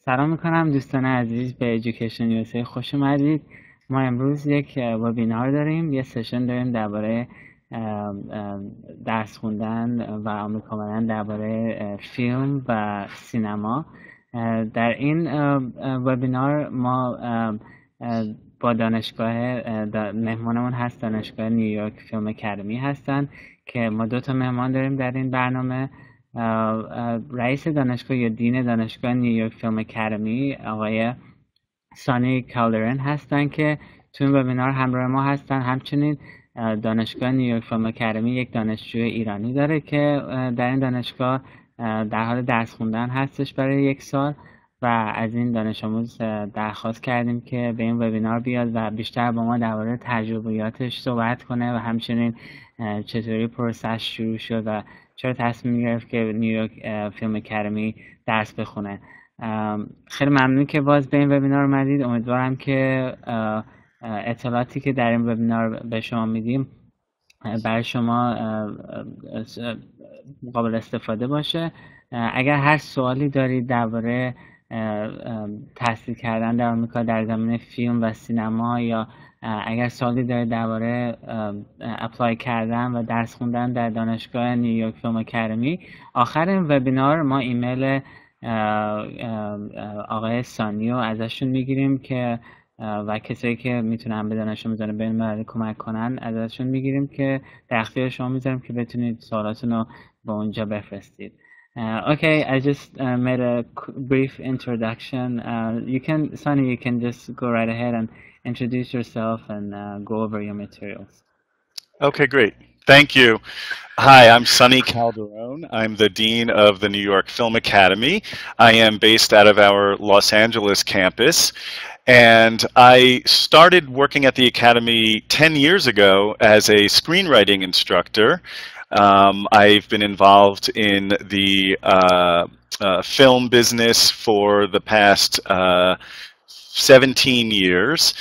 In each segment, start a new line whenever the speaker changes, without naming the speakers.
سلام میکنم دوستان عزیز به ایژوکیشن USA خوش اومدید. ما امروز یک وبینار داریم، یه سشن داریم درباره درس خوندن و آموزش دادن درباره فیلم و سینما. در این وبینار ما با مهمانمون هست دانشگاه نیویورک فیلم اکادمی هستن که ما 2 تا مهمان داریم در این برنامه. رئیس دانشگاه یا دین دانشگاه نیویورک فیلم اکادمی آقای سانی کالدرن هستن که تو این وبینار همراه ما هستن. همچنین دانشگاه نیویورک فیلم اکادمی یک دانشجوی ایرانی داره که در این دانشگاه در حال درس خوندن هستش برای 1 سال و از این دانش آموز درخواست کردیم که به این وبینار بیاد و بیشتر با ما درباره تجربیاتش صحبت کنه و همچنین چطوری پروسش شروع شد و چرا تصمیم گرفت که نیویورک فیلم اکادمی درس بخونه. خیلی ممنون که باز به این وبینار اومدید. امیدوارم که اطلاعاتی که در این وبینار به شما میدیم برای شما قابل استفاده باشه. اگر هر سوالی دارید درباره تحصیل کردن در آمریکا در زمینه فیلم و سینما یا اگر سوالی دارید درباره اپلای کردن و درس خوندن در دانشگاه نیویورک فیلم اکادمی، آخر این وبینار ما ایمیل آقای سانی رو ازشون میگیریم که و کسایی که میتونن به دانش آموزان بین‌المللی کمک کنن ازشون میگیریم که در اختیار شما میذاریم که بتونید سوالاتون رو با اونجا بفرستید. Okay, I just made a brief introduction. Sonny, you can just go right ahead and introduce yourself and go over your materials.
Okay, great. Thank you. Hi, I'm Sonny Calderone. I'm the Dean of the New York Film Academy. I am based out of our Los Angeles campus. And I started working at the Academy 10 years ago as a screenwriting instructor. I've been involved in the film business for the past 17 years.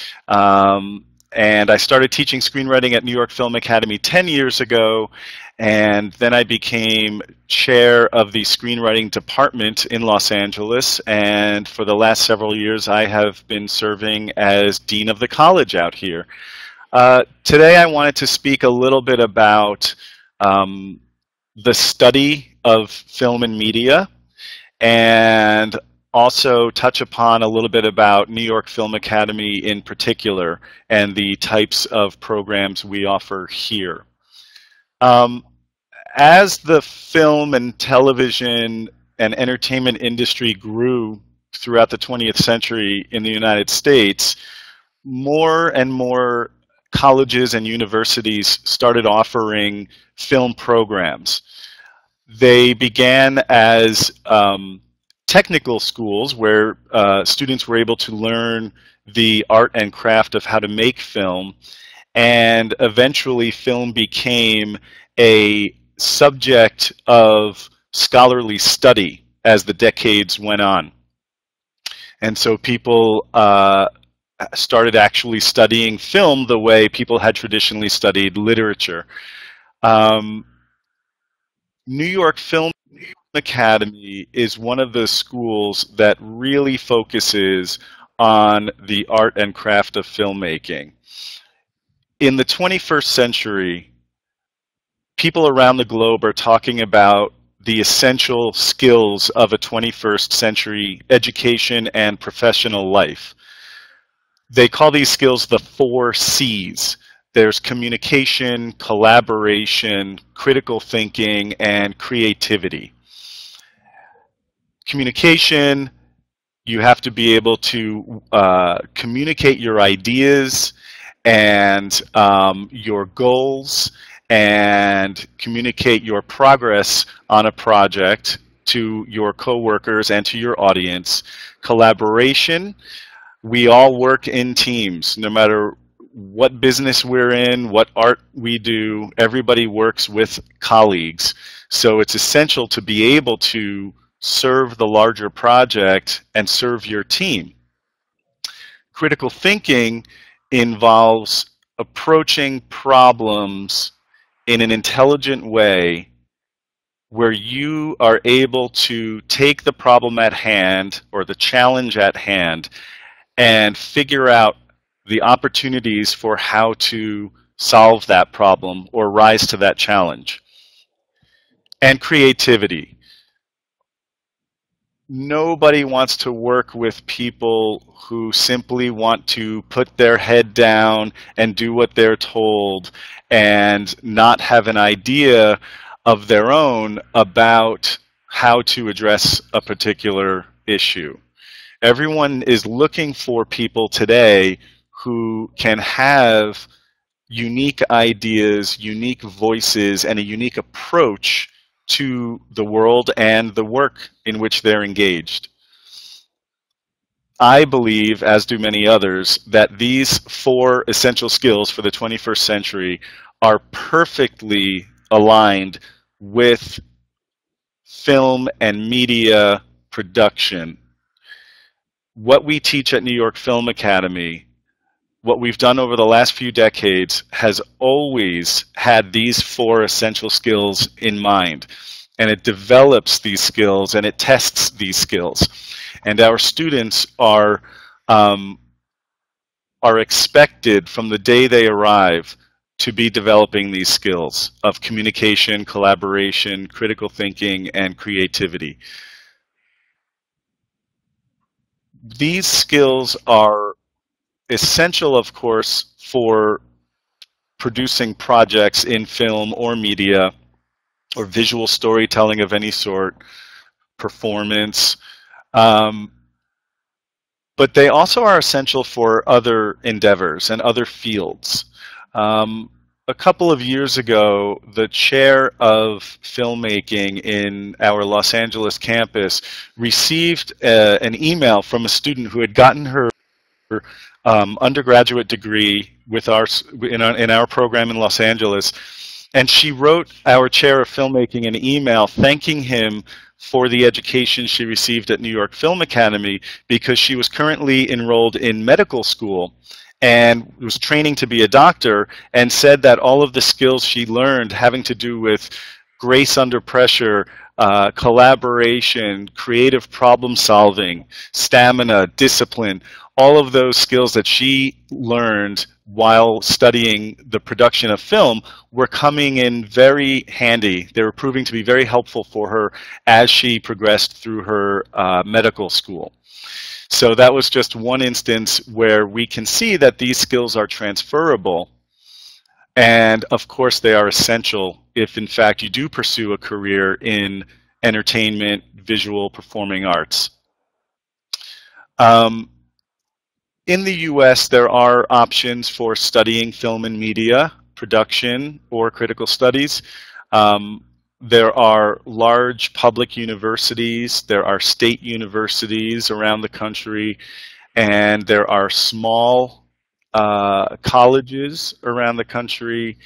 And I started teaching screenwriting at New York Film Academy 10 years ago, and then I became chair of the screenwriting department in Los Angeles, and for the last several years I have been serving as dean of the college out here. Today I wanted to speak a little bit about the study of film and media, and also touch upon a little bit about New York Film Academy in particular and the types of programs we offer here. As the film and television and entertainment industry grew throughout the 20th century in the United States, more and more colleges and universities started offering film programs. They began as technical schools where students were able to learn the art and craft of how to make film, and eventually film became a subject of scholarly study as the decades went on. And so people started actually studying film the way people had traditionally studied literature. New York Film Academy is one of the schools that really focuses on the art and craft of filmmaking. In the 21st century, people around the globe are talking about the essential skills of a 21st century education and professional life. They call these skills the 4 C's. There's communication, collaboration, critical thinking, and creativity. Communication, you have to be able to communicate your ideas and your goals and communicate your progress on a project to your coworkers and to your audience. Collaboration, we all work in teams. No matter what business we're in, what art we do, everybody works with colleagues. So it's essential to be able to serve the larger project and serve your team. Critical thinking involves approaching problems in an intelligent way where you are able to take the problem at hand or the challenge at hand and figure out the opportunities for how to solve that problem or rise to that challenge. And creativity. Nobody wants to work with people who simply want to put their head down and do what they're told and not have an idea of their own about how to address a particular issue. Everyone is looking for people today who can have unique ideas, unique voices, and a unique approach to the world and the work in which they're engaged. I believe, as do many others, that these 4 essential skills for the 21st century are perfectly aligned with film and media production. What we teach at New York Film Academy, what we've done over the last few decades, has always had these 4 essential skills in mind. And it develops these skills and it tests these skills. And our students are expected from the day they arrive to be developing these skills of communication, collaboration, critical thinking, and creativity. These skills are essential, of course, for producing projects in film or media or visual storytelling of any sort, performance. But they also are essential for other endeavors and other fields. A couple of years ago, the chair of filmmaking in our Los Angeles campus received an email from a student who had gotten her undergraduate degree with in our program in Los Angeles, and she wrote our chair of filmmaking an email thanking him for the education she received at New York Film Academy because she was currently enrolled in medical school and was training to be a doctor, and said that all of the skills she learned having to do with grace under pressure, collaboration, creative problem solving, stamina, discipline, all of those skills that she learned while studying the production of film were coming in very handy. They were proving to be very helpful for her as she progressed through her medical school. So that was just one instance where we can see that these skills are transferable. And of course, they are essential if, in fact, you do pursue a career in entertainment, visual, performing arts. In the US, there are options for studying film and media production or critical studies. There are large public universities, there are state universities around the country, and there are small colleges around the country,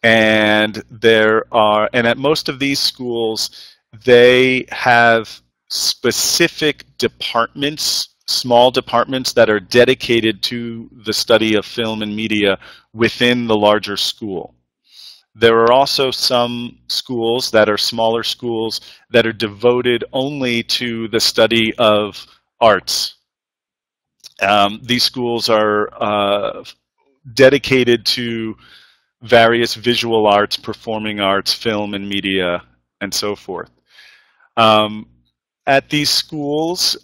and at most of these schools, they have specific departments, small departments that are dedicated to the study of film and media within the larger school. There are also some schools that are smaller schools that are devoted only to the study of arts. These schools are dedicated to various visual arts, performing arts, film and media, and so forth. At these schools,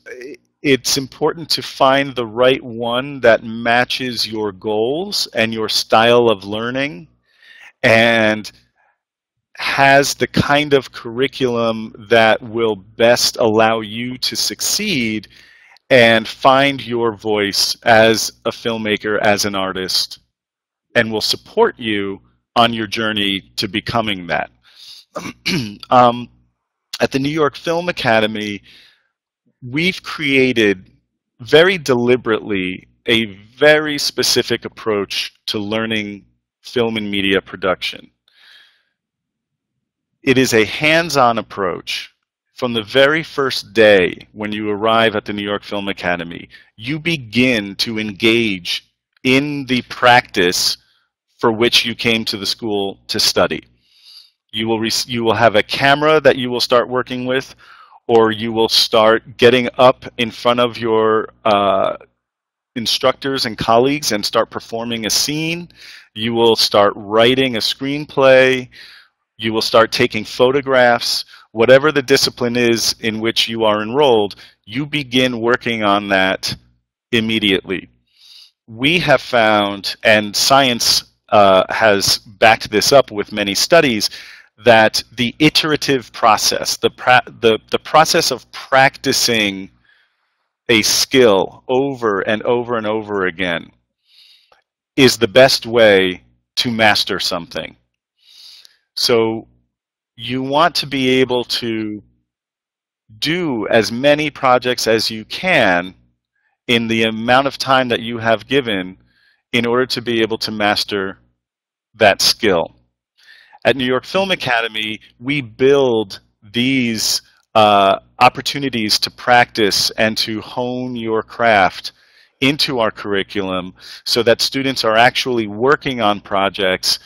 it's important to find the right one that matches your goals and your style of learning and has the kind of curriculum that will best allow you to succeed and find your voice as a filmmaker, as an artist, and will support you on your journey to becoming that. At the New York Film Academy, we've created very deliberately a very specific approach to learning film and media production. It is a hands-on approach. From the very first day when you arrive at the New York Film Academy, you begin to engage in the practice for which you came to the school to study. You will have a camera that you will start working with, or you will start getting up in front of your instructors and colleagues and start performing a scene. You will start writing a screenplay. You will start taking photographs. Whatever the discipline is in which you are enrolled, you begin working on that immediately. We have found, and science has backed this up with many studies, that the iterative process, the process of practicing a skill over and over and over again, is the best way to master something. So you want to be able to do as many projects as you can in the amount of time that you have given in order to be able to master that skill. At New York Film Academy, we build these opportunities to practice and to hone your craft into our curriculum so that students are actually working on projects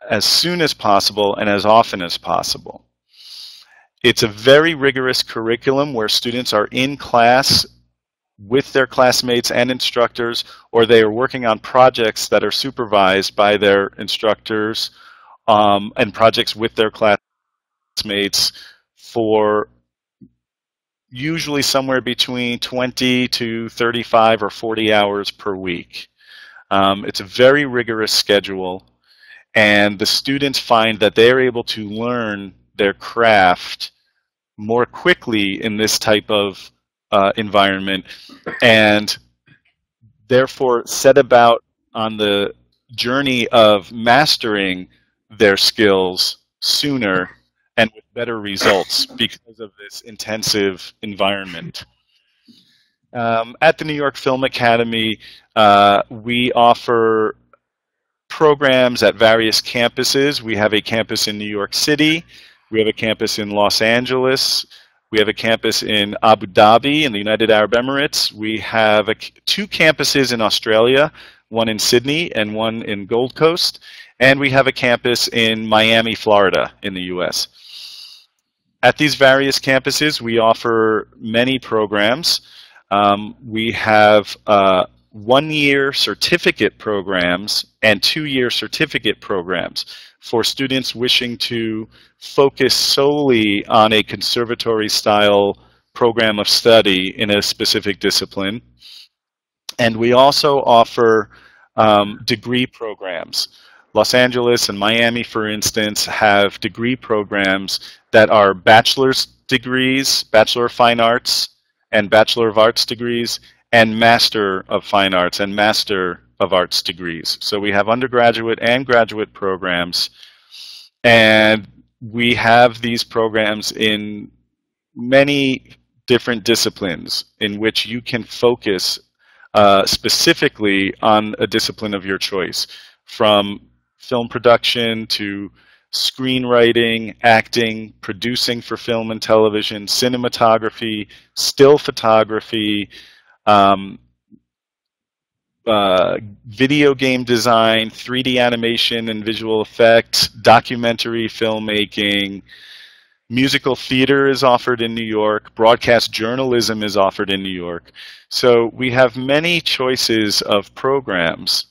as soon as possible and as often as possible. It's a very rigorous curriculum where students are in class with their classmates and instructors, or they are working on projects that are supervised by their instructors and projects with their classmates for usually somewhere between 20 to 35 or 40 hours per week. It's a very rigorous schedule, and the students find that they're able to learn their craft more quickly in this type of environment, and therefore set about on the journey of mastering their skills sooner and with better results because of this intensive environment. At the New York Film Academy, we offer programs at various campuses. We have a campus in New York City. We have a campus in Los Angeles. We have a campus in Abu Dhabi in the United Arab Emirates. We have two campuses in Australia, one in Sydney and one in Gold Coast. And we have a campus in Miami, Florida in the US. At these various campuses, we offer many programs. We have one-year certificate programs and two-year certificate programs for students wishing to focus solely on a conservatory-style program of study in a specific discipline. And we also offer degree programs. Los Angeles and Miami, for instance, have degree programs that are bachelor's degrees, Bachelor of Fine Arts, and Bachelor of Arts degrees, and Master of Fine Arts and Master of Arts degrees. So we have undergraduate and graduate programs, and we have these programs in many different disciplines in which you can focus specifically on a discipline of your choice, from film production to screenwriting, acting, producing for film and television, cinematography, still photography, video game design, 3D animation and visual effects, documentary filmmaking. Musical theater is offered in New York. Broadcast journalism is offered in New York. So we have many choices of programs.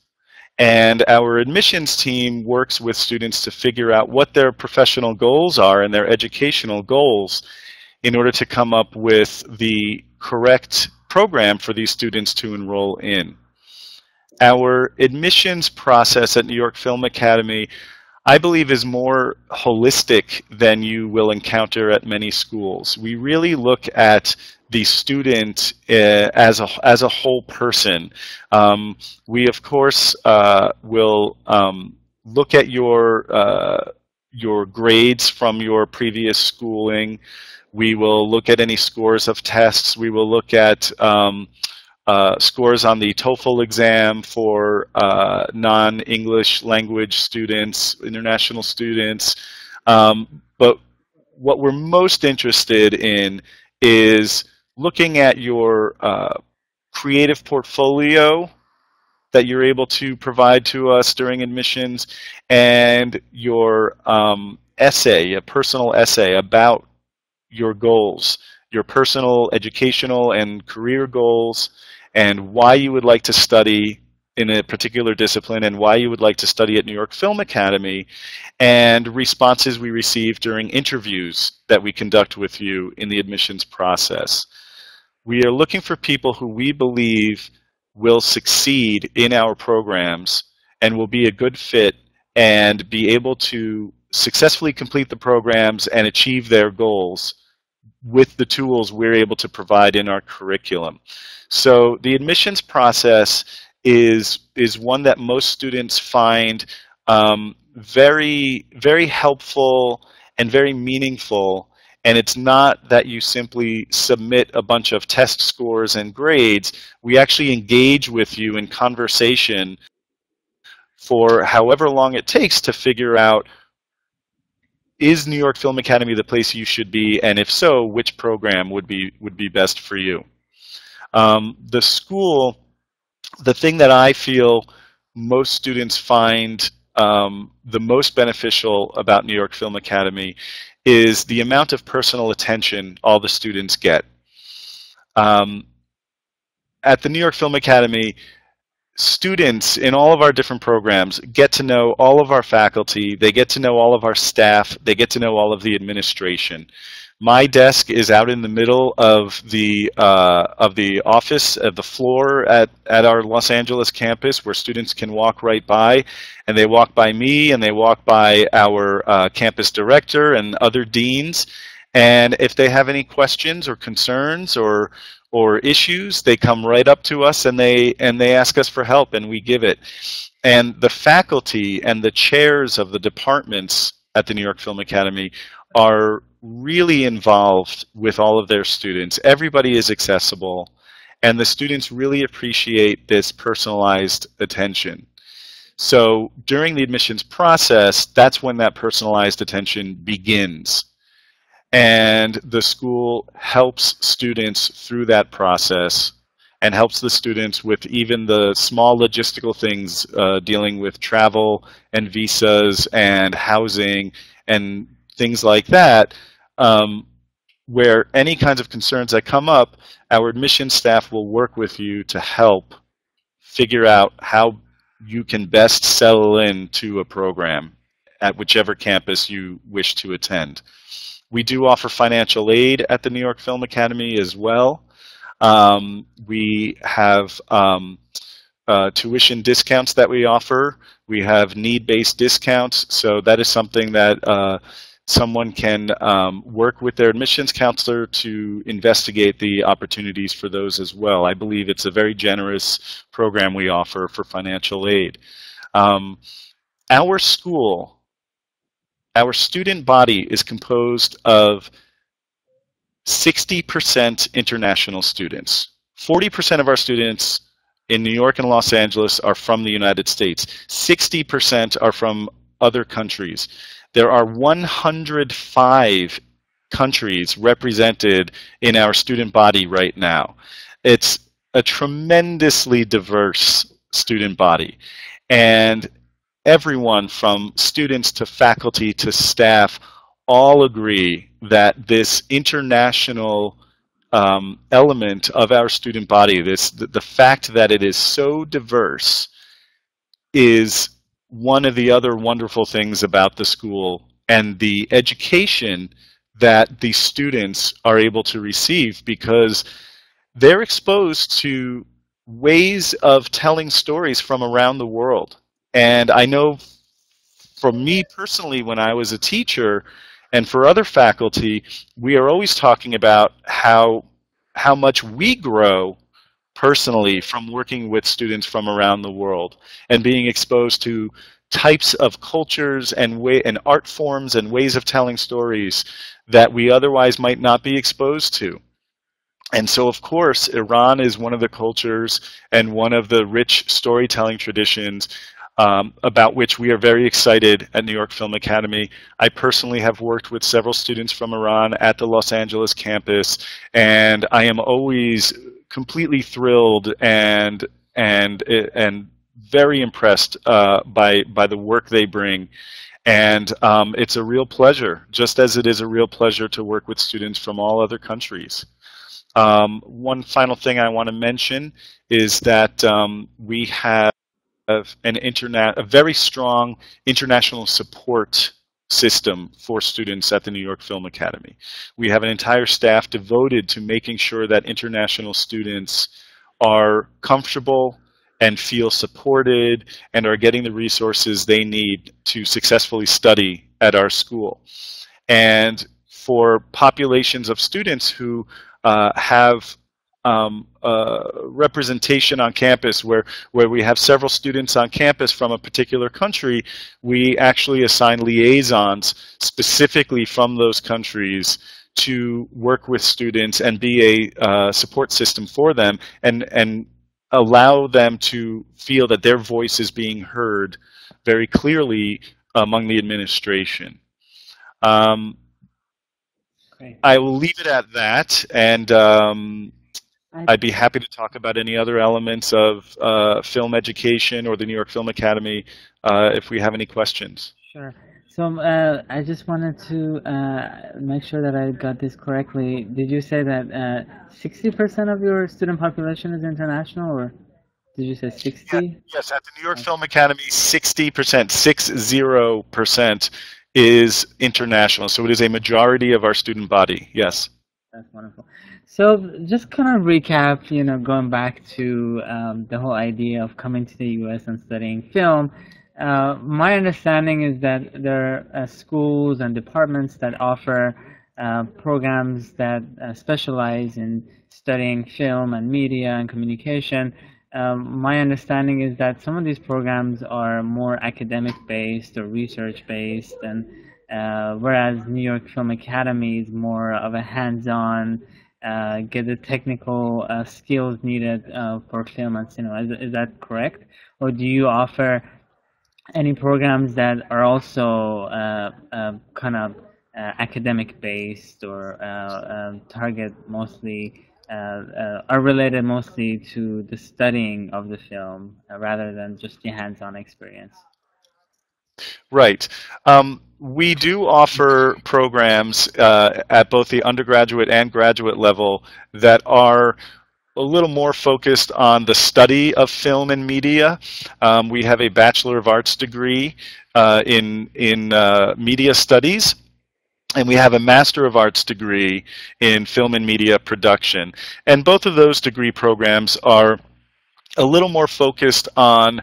And our admissions team works with students to figure out what their professional goals are and their educational goals in order to come up with the correct program for these students to enroll in. Our admissions process at New York Film Academy, I believe, is more holistic than you will encounter at many schools. We really look at the student as a whole person. We, of course, will look at your grades from your previous schooling. We will look at any scores of tests. We will look at scores on the TOEFL exam for non-English language students, international students. But what we're most interested in is looking at your creative portfolio that you're able to provide to us during admissions, and your essay, a personal essay about your goals, your personal educational and career goals, and why you would like to study in a particular discipline and why you would like to study at New York Film Academy, and responses we receive during interviews that we conduct with you in the admissions process. We are looking for people who we believe will succeed in our programs and will be a good fit and be able to successfully complete the programs and achieve their goals with the tools we're able to provide in our curriculum. So the admissions process is one that most students find very, very helpful and very meaningful. And it's not that you simply submit a bunch of test scores and grades. We actually engage with you in conversation for however long it takes to figure out, is New York Film Academy the place you should be? And if so, which program would be best for you? The school, the thing that I feel most students find the most beneficial about New York Film Academy is the amount of personal attention all the students get. At the New York Film Academy, students in all of our different programs get to know all of our faculty, they get to know all of our staff, they get to know all of the administration. My desk is out in the middle of the office, of the floor at our Los Angeles campus, where students can walk right by, and they walk by me and they walk by our campus director and other deans, and if they have any questions or concerns or issues, they come right up to us and they ask us for help, and we give it. And the faculty and the chairs of the departments at the New York Film Academy are really involved with all of their students. Everybody is accessible, and the students really appreciate this personalized attention. So during the admissions process, that's when that personalized attention begins. And the school helps students through that process and helps the students with even the small logistical things dealing with travel and visas and housing and things like that, where any kinds of concerns that come up, our admissions staff will work with you to help figure out how you can best settle into a program at whichever campus you wish to attend. We do offer financial aid at the New York Film Academy as well. We have tuition discounts that we offer. We have need-based discounts, so that is something that someone can work with their admissions counselor to investigate the opportunities for those as well. I believe it's a very generous program we offer for financial aid. Our school, our student body is composed of 60% international students. 40% of our students in New York and Los Angeles are from the United States. 60% are from other countries. There are 105 countries represented in our student body right now. It's a tremendously diverse student body. And everyone from students to faculty to staff all agree that this international element of our student body, the fact that it is so diverse, is one of the other wonderful things about the school and the education that the students are able to receive, because they're exposed to ways of telling stories from around the world. And I know for me personally, when I was a teacher, and for other faculty, we are always talking about how much we grow personally from working with students from around the world and being exposed to types of cultures and art forms and ways of telling stories that we otherwise might not be exposed to. And so, of course, Iran is one of the cultures and one of the rich storytelling traditions about which we are very excited at New York Film Academy. I personally have worked with several students from Iran at the Los Angeles campus, and I am always completely thrilled and very impressed by the work they bring. And it's a real pleasure, just as it is a real pleasure to work with students from all other countries. One final thing I want to mention is that we have a very strong international support system for students at the New York Film Academy. We have an entire staff devoted to making sure that international students are comfortable and feel supported and are getting the resources they need to successfully study at our school. And for populations of students who have representation on campus where we have several students on campus from a particular country, we actually assign liaisons specifically from those countries to work with students and be a support system for them and allow them to feel that their voice is being heard very clearly among the administration. I will leave it at that, and I'd be happy to talk about any other elements of film education or the New York Film Academy if we have any questions.
Sure. So I just wanted to make sure that I got this correctly. Did you say that 60% of your student population is international, or did you say 60?
Yes, at the New York Film Academy, 60%, 60% is international. So it is a majority of our student body, yes.
That's wonderful. So just kind of recap, going back to the whole idea of coming to the U.S. and studying film. My understanding is that there are schools and departments that offer programs that specialize in studying film and media and communication. My understanding is that some of these programs are more academic-based or research-based, and whereas New York Film Academy is more of a hands-on, get the technical skills needed for film and cinema. Is that correct? Or do you offer any programs that are also kind of academic-based or target mostly are related mostly to the studying of the film rather than just the hands-on experience?
Right. We do offer programs at both the undergraduate and graduate level that are a little more focused on the study of film and media. We have a Bachelor of Arts degree in media studies, and we have a Master of Arts degree in film and media production. And both of those degree programs are a little more focused on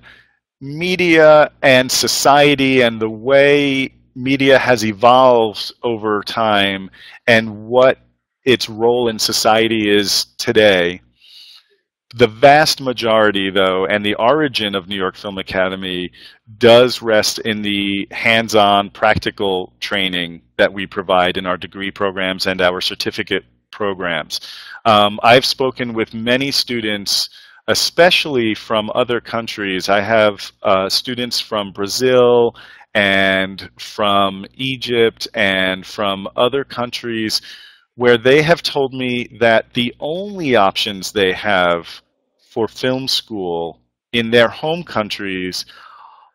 media and society and the way media has evolved over time and what its role in society is today. The vast majority, though, and the origin of New York Film Academy does rest in the hands-on practical training that we provide in our degree programs and our certificate programs. I've spoken with many students, especially from other countries. I have students from Brazil and from Egypt and from other countries where they have told me that the only options they have for film school in their home countries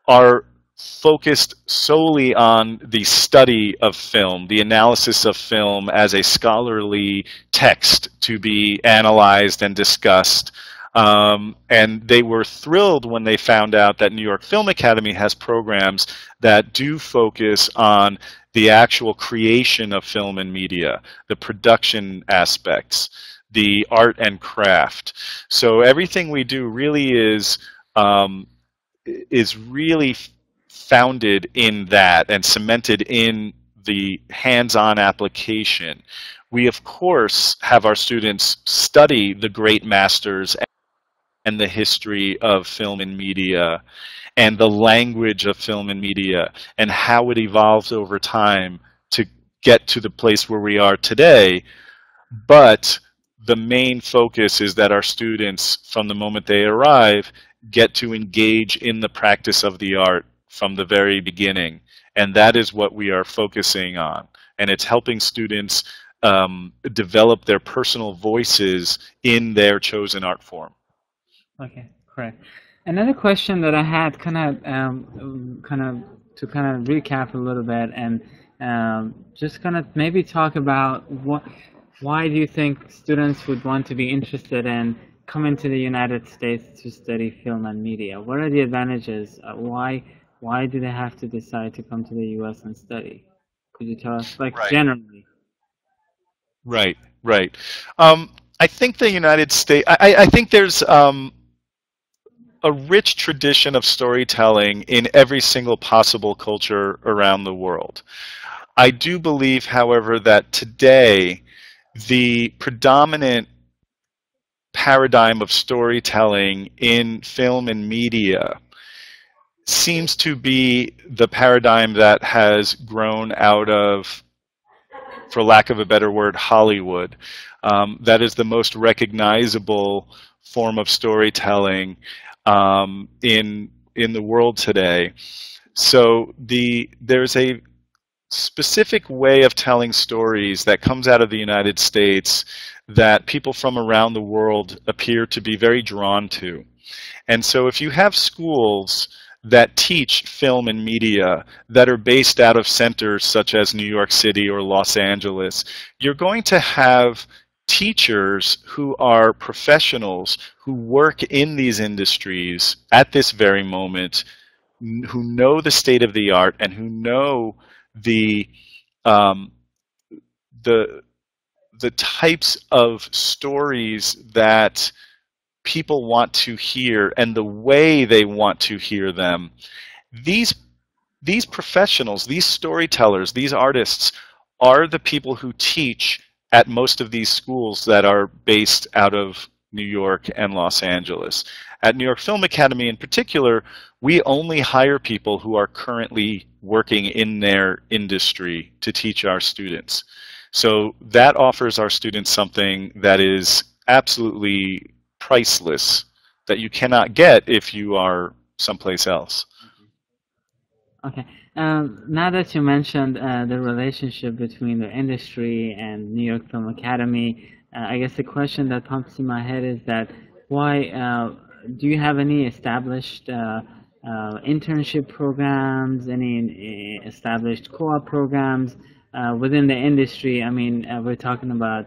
are focused solely on the study of film, the analysis of film as a scholarly text to be analyzed and discussed. And they were thrilled when they found out that New York Film Academy has programs that do focus on the actual creation of film and media, the production aspects, the art and craft. So everything we do really is really founded in that and cemented in the hands-on application. We, of course, have our students study the great masters and the history of film and media and the language of film and media and how it evolves over time to get to the place where we are today. But the main focus is that our students, from the moment they arrive, get to engage in the practice of the art from the very beginning. And that is what we are focusing on. And it's helping students develop their personal voices in their chosen art form.
Okay, correct. Another question that I had, kind of recap a little bit, and just kind of maybe talk about why do you think students would want to be interested in coming to the United States to study film and media? What are the advantages? Why do they have to decide to come to the U.S. and study? Could you tell us, like,
Right.
generally?
Right, right. I think the United States, I think there's a rich tradition of storytelling in every single possible culture around the world. I do believe, however, that today the predominant paradigm of storytelling in film and media seems to be the paradigm that has grown out of, for lack of a better word, Hollywood. That is the most recognizable form of storytelling in the world today. So there's a specific way of telling stories that comes out of the United States that people from around the world appear to be very drawn to. And so if you have schools that teach film and media that are based out of centers such as New York City or Los Angeles, you're going to have teachers who are professionals who work in these industries at this very moment, who know the state of the art and who know the um, the the types of stories that people want to hear and the way they want to hear them. These these professionals, these storytellers, these artists are the people who teach at most of these schools that are based out of New York and Los Angeles. At New York Film Academy in particular, we only hire people who are currently working in their industry to teach our students. So that offers our students something that is absolutely priceless, that you cannot get if you are someplace else.
Okay. Now that you mentioned the relationship between the industry and New York Film Academy, I guess the question that pops in my head is that why do you have any established internship programs, any established co-op programs within the industry? I mean, we're talking about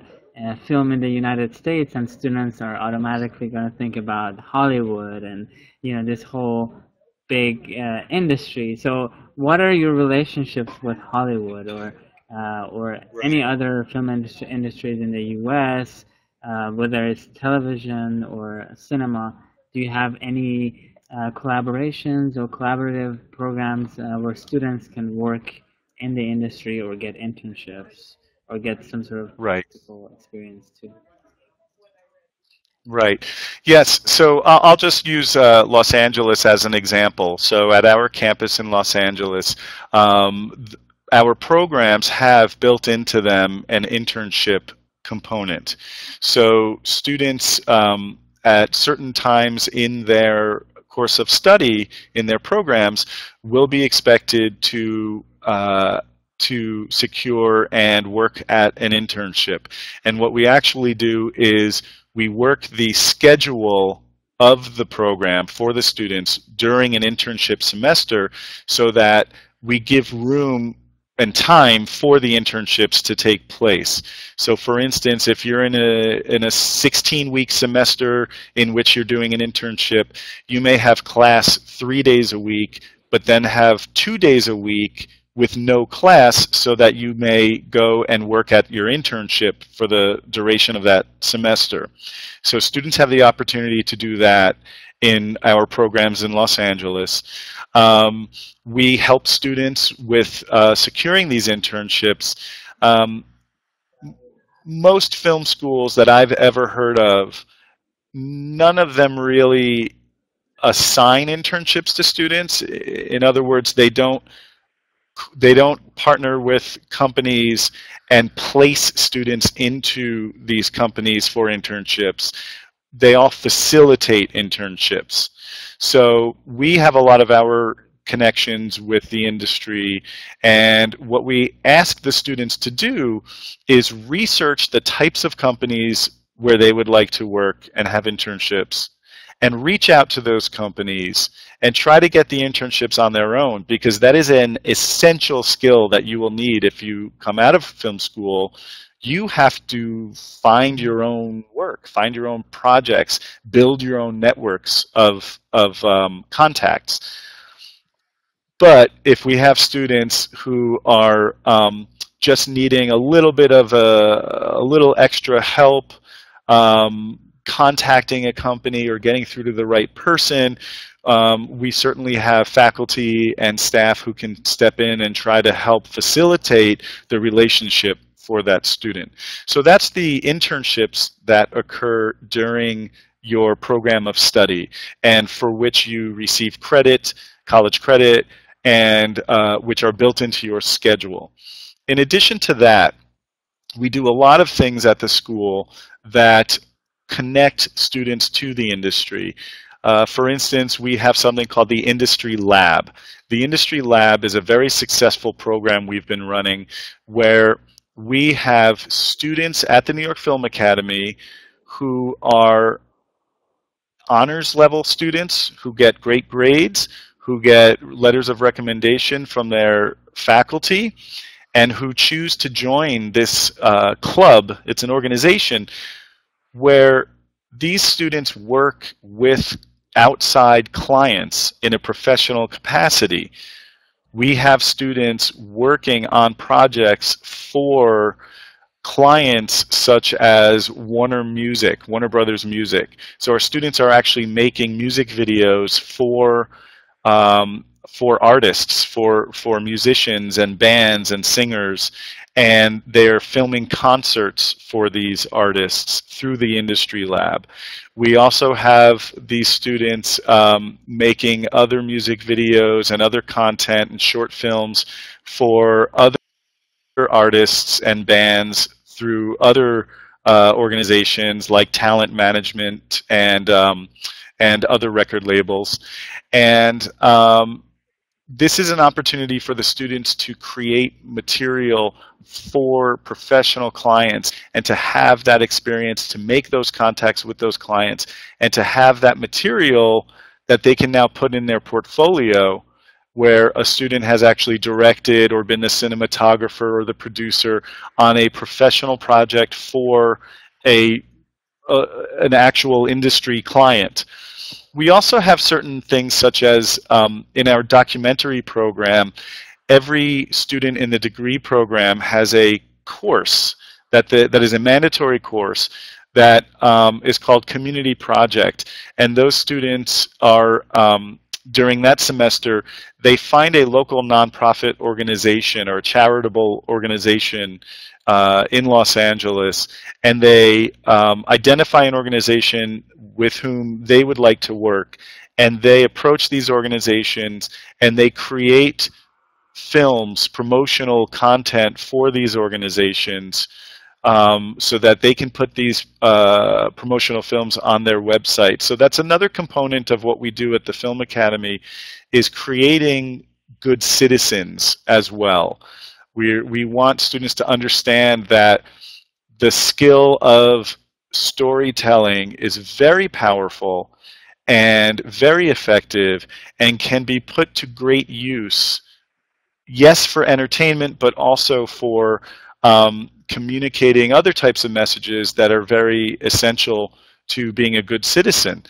film in the United States, and students are automatically going to think about Hollywood and this whole big industry. So, what are your relationships with Hollywood or any
Right.
other film industries in the U.S., whether it's television or cinema? Do you have any collaborations or collaborative programs where students can work in the industry or get internships or get some sort of
Right.
practical experience too?
Right. Yes. So I'll just use Los Angeles as an example. So at our campus in Los Angeles, our programs have built into them an internship component. So students at certain times in their course of study in their programs will be expected to secure and work at an internship. And what we actually do is we work the schedule of the program for the students during an internship semester so that we give room and time for the internships to take place. So for instance, if you're in a 16-week semester in which you're doing an internship, you may have class 3 days a week, but then have 2 days a week with no class so that you may go and work at your internship for the duration of that semester. So students have the opportunity to do that in our programs in Los Angeles. We help students with securing these internships. Most film schools that I've ever heard of, none of them really assign internships to students. In other words, they don't partner with companies and place students into these companies for internships. They all facilitate internships. So we have a lot of our connections with the industry, and what we ask the students to do is research the types of companies where they would like to work and have internships, and reach out to those companies and try to get the internships on their own, because that is an essential skill that you will need if you come out of film school. You have to find your own work, find your own projects, build your own networks of contacts. But if we have students who are just needing a little bit of a little extra help contacting a company or getting through to the right person, we certainly have faculty and staff who can step in and try to help facilitate the relationship for that student. So that's the internships that occur during your program of study, and for which you receive credit, college credit, and which are built into your schedule. In addition to that, we do a lot of things at the school that connect students to the industry. For instance, we have something called the Industry Lab. The Industry Lab is a very successful program we've been running where we have students at the New York Film Academy who are honors level students who get great grades, who get letters of recommendation from their faculty, and who choose to join this club. It's an organization where these students work with outside clients in a professional capacity. We have students working on projects for clients such as Warner Brothers Music. So our students are actually making music videos for artists, for musicians and bands and singers, and they're filming concerts for these artists through the Industry Lab. We also have these students making other music videos and other content and short films for other artists and bands through other organizations like talent management and other record labels. And this is an opportunity for the students to create material for professional clients and to have that experience, to make those contacts with those clients, and to have that material that they can now put in their portfolio, where a student has actually directed or been the cinematographer or the producer on a professional project for an actual industry client. We also have certain things such as in our documentary program, every student in the degree program has a course that is a mandatory course that is called Community Project. And those students are, during that semester, they find a local nonprofit organization or charitable organization in Los Angeles, and they identify an organization with whom they would like to work, and they approach these organizations and they create films, promotional content for these organizations so that they can put these promotional films on their website. So that's another component of what we do at the Film Academy, is creating good citizens as well. We want students to understand that the skill of storytelling is very powerful and very effective and can be put to great use, yes, for entertainment, but also for communicating other types of messages that are very essential to being a good citizen.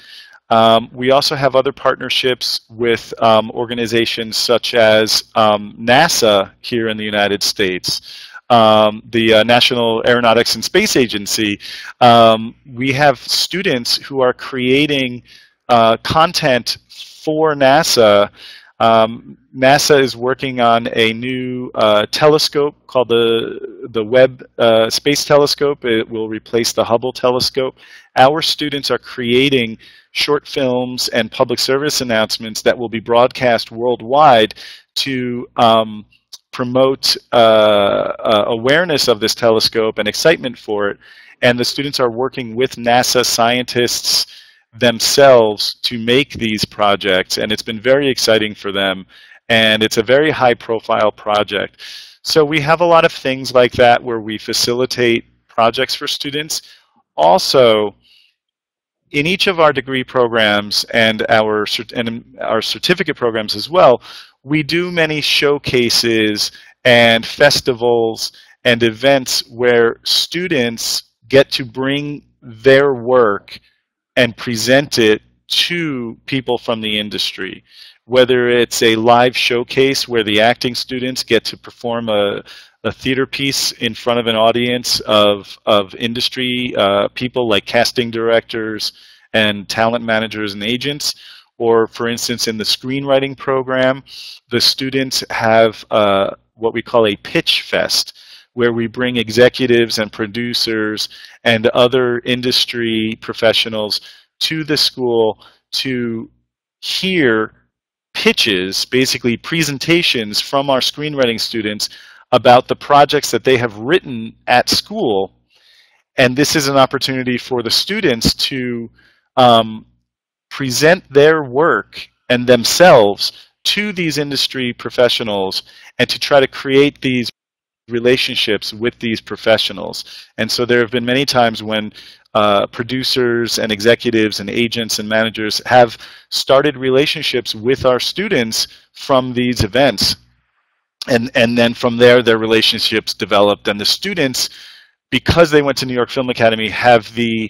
We also have other partnerships with organizations such as NASA here in the United States, the National Aeronautics and Space Agency. We have students who are creating content for NASA. NASA is working on a new telescope called the Webb Space Telescope. It will replace the Hubble telescope. Our students are creating short films and public service announcements that will be broadcast worldwide to promote awareness of this telescope and excitement for it. And the students are working with NASA scientists themselves to make these projects, and it's been very exciting for them, and it's a very high profile project. So we have a lot of things like that where we facilitate projects for students. Also, in each of our degree programs and our certificate programs as well, we do many showcases and festivals and events where students get to bring their work and present it to people from the industry. Whether it's a live showcase where the acting students get to perform a theater piece in front of an audience of industry people like casting directors and talent managers and agents, or for instance in the screenwriting program, the students have what we call a pitch fest, where we bring executives and producers and other industry professionals to the school to hear pitches, basically presentations from our screenwriting students about the projects that they have written at school. And this is an opportunity for the students to present their work and themselves to these industry professionals and to try to create these relationships with these professionals. And so there have been many times when producers and executives and agents and managers have started relationships with our students from these events. And then from there, their relationships developed. And the students, because they went to New York Film Academy, have the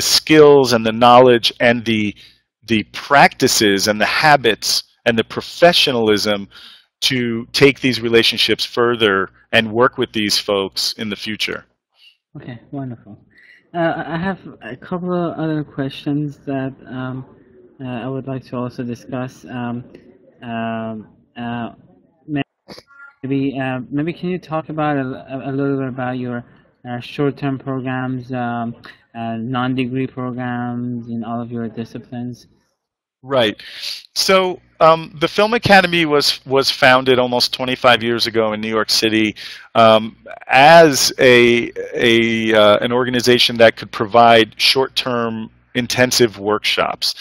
skills and the knowledge and the practices and the habits and the professionalism to take these relationships further and work with these folks in the future.
Okay, wonderful. I have a couple of other questions that I would like to also discuss. Maybe can you talk about a little bit about your short-term programs, non-degree programs in all of your disciplines?
Right. So the Film Academy was founded almost 25 years ago in New York City as an organization that could provide short-term intensive workshops.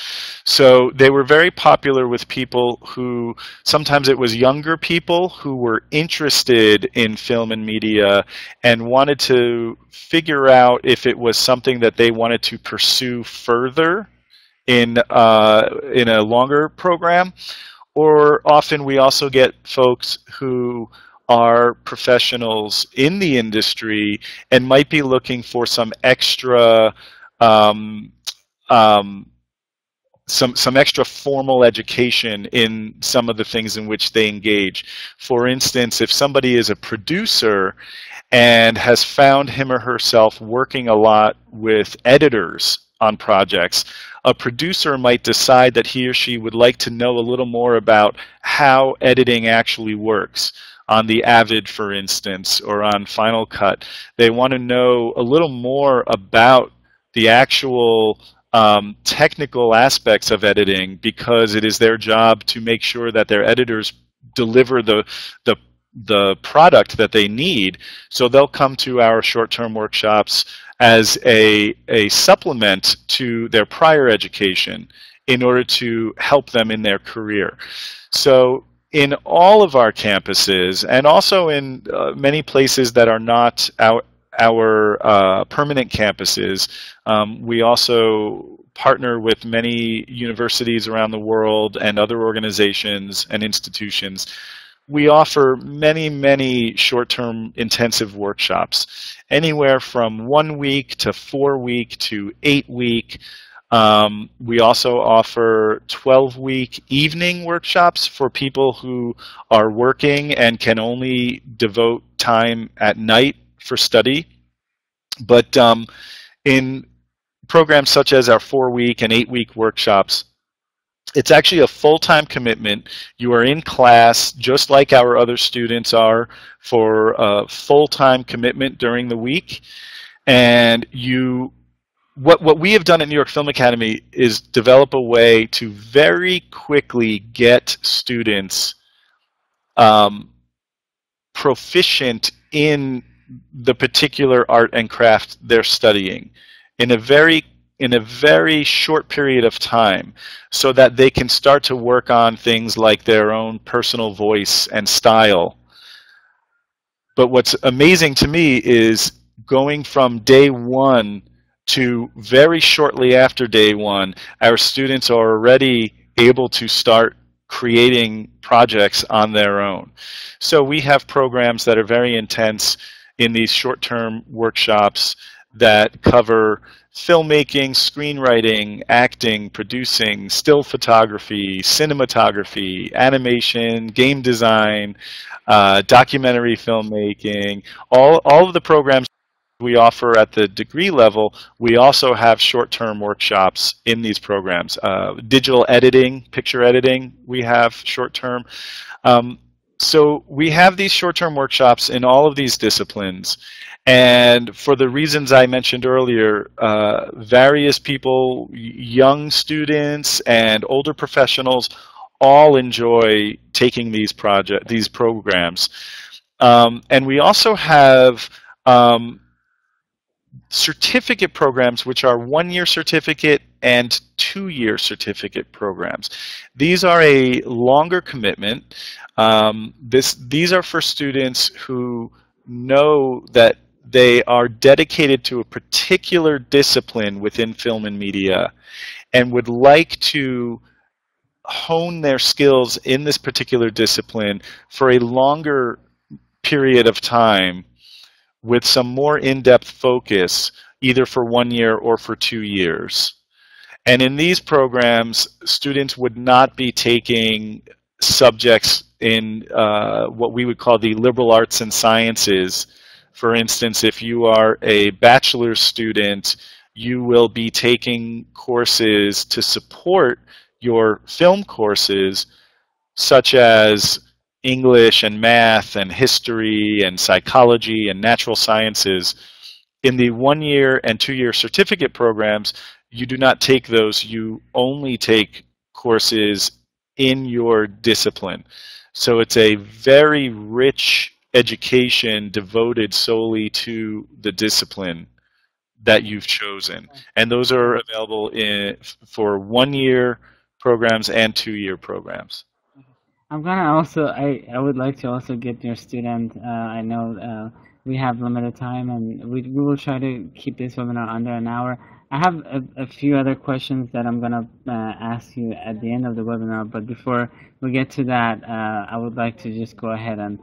So they were very popular with people who, sometimes it was younger people who were interested in film and media and wanted to figure out if it was something that they wanted to pursue further in a longer program. Or often we also get folks who are professionals in the industry and might be looking for some extra some extra formal education in some of the things in which they engage. For instance, if somebody is a producer and has found him or herself working a lot with editors on projects, a producer might decide that he or she would like to know a little more about how editing actually works. On the Avid, for instance, or on Final Cut. They want to know a little more about the actual technical aspects of editing, because it is their job to make sure that their editors deliver the product that they need. So they'll come to our short-term workshops as a supplement to their prior education in order to help them in their career. So in all of our campuses, and also in many places that are not our permanent campuses, we also partner with many universities around the world and other organizations and institutions. We offer many, many short-term intensive workshops, anywhere from 1 week to 4 week to 8 week. We also offer 12-week evening workshops for people who are working and can only devote time at night for study. But in programs such as our 4-week and 8-week workshops, it's actually a full-time commitment. You are in class just like our other students are for a full-time commitment during the week. And what we have done at New York Film Academy is develop a way to very quickly get students proficient in the particular art and craft they're studying in a very short period of time, so that they can start to work on things like their own personal voice and style. But what's amazing to me is going from day one to very shortly after day one, our students are already able to start creating projects on their own. So we have programs that are very intense in these short-term workshops that cover filmmaking, screenwriting, acting, producing, still photography, cinematography, animation, game design, documentary filmmaking, all of the programs we offer at the degree level. We also have short-term workshops in these programs. Digital editing, picture editing, we have short-term. So we have these short-term workshops in all of these disciplines. And for the reasons I mentioned earlier, various people, young students and older professionals, all enjoy taking these programs. And we also have certificate programs, which are 1-year certificate and 2-year certificate programs. These are a longer commitment. These are for students who know that they are dedicated to a particular discipline within film and media and would like to hone their skills in this particular discipline for a longer period of time with some more in-depth focus, either for 1 year or for 2 years. And in these programs, students would not be taking subjects in what we would call the liberal arts and sciences. For instance, if you are a bachelor's student, you will be taking courses to support your film courses, such as English and math and history and psychology and natural sciences. In the 1-year and 2-year certificate programs, you do not take those. You only take courses in your discipline. So it's a very rich education devoted solely to the discipline that you've chosen. And those are available for 1-year programs and 2-year programs.
I'm gonna also, I would like to also get your student, I know we have limited time and we will try to keep this webinar under an hour. I have a few other questions that I'm gonna ask you at the end of the webinar, but before we get to that, I would like to just go ahead and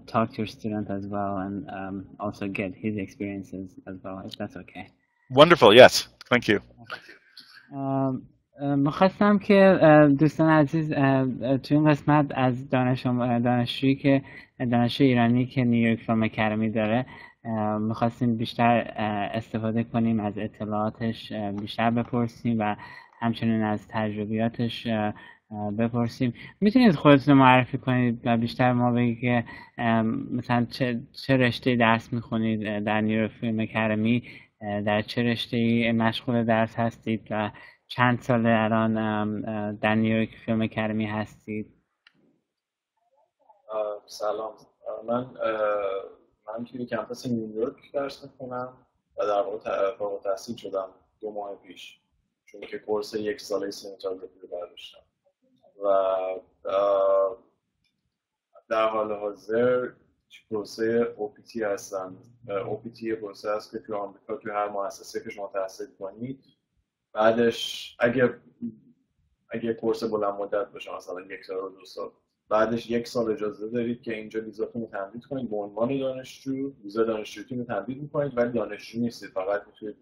talk to your student as well and also get his experiences as well, if that's okay.
Wonderful, yes, thank you.
میخواستم که دوستان عزیز تو این قسمت از دانشجویی که دانشجوی ایرانی که نیویورک فیلم اکادمی داره میخواستیم بیشتر استفاده کنیم از اطلاعاتش، بیشتر بپرسیم و همچنین از تجربیاتش بپرسیم. میتونید خودتون رو معرفی کنید و بیشتر ما بگید که مثلا چه رشته درس میخونید در نیویورک فیلم اکادمی، در چه رشته‌ای مشغول درس هستید و چند ساله الان در نیویورک فیلم اکادمی هستید؟
سلام، من توی کمپس نیویورک درس میخونم و در واقع فارغ التحصیل شدم 2 ماه پیش، چون که کورس 1 ساله سینماتوگرافی رو برداشتم و در حال حاضر پروسه OPT هستم. OPT یه پروسه هست که توی آمریکا توی هر مؤسسه که شما تحصیل کنید، بعدش اگه کورس بلند مدت باشه مثلا 1 سال و 2 سال، بعدش 1 سال اجازه دارید که اینجا ویزاتون رو تمدید کنید به عنوان دانشجو. ویزا دانشجوییتون رو تمدید می‌کنید ولی دانشجو نیستید، فقط میتونید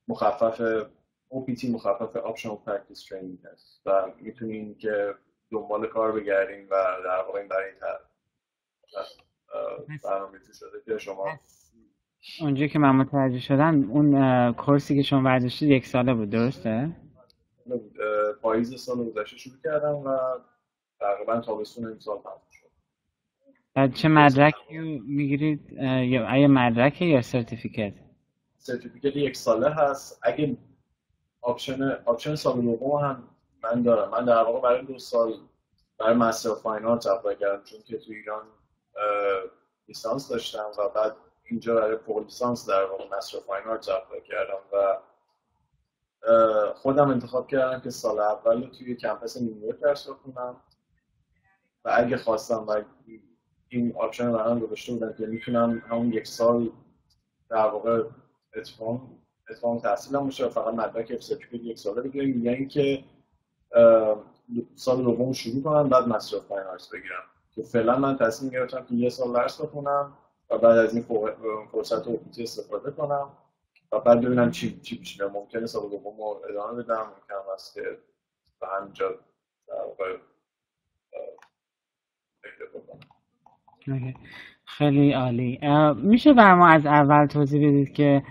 مخفف OPT مخفف Optional Practice Training هست و میتونید که دنبال کار بگردین و در واقع این برای برنامه شده که شما
اونجا که من متوجه شدم اون کورسی که شما برداشتید 1 ساله بود، درسته؟
پاییز سال گذشته شروع کردم و تقریبا تابستون این سال تموم شد.
بعد چه مدرکی میگیرید؟ یا مدرکه یا سرتیفیکت؟
سرتیفیکت 1 ساله هست. اگه آپشن سال دوم هم من دارم. من در واقع برای 2 سال برای مستر فاین آرت اپلای کردم، چون که تو ایران لیسانس داشتم و بعد اینجا برای فوق لیسانس در واقع مستر فاین آرت اپلای کردم و خودم انتخاب کردم که سال اول رو توی کمپس نیویورک درس بخونم و اگه خواستم و این آپشن رو برام گذاشته بودن که میتونم همون 1 سال در واقع اتفاق اتمام تحصیلم باشه، فقط مدرک اف سرتیفیکت یک ساله بگیرم، یا اینکه سال دوم شروع کنم بعد مستر اف فاین آرتس بگیرم. که فعلا من تصمیم گرفتم که یه سال درس بخونم و بعد از این فرصت اوپیتی استفاده کنم و بعد ببینم چی پیش میاد. ممکنه سال دوم رو ادامه بدم، ممکنه است که به همینجا در واقع فکر بکنم.
خیلی عالی. میشه بر ما از اول توضیح بدید که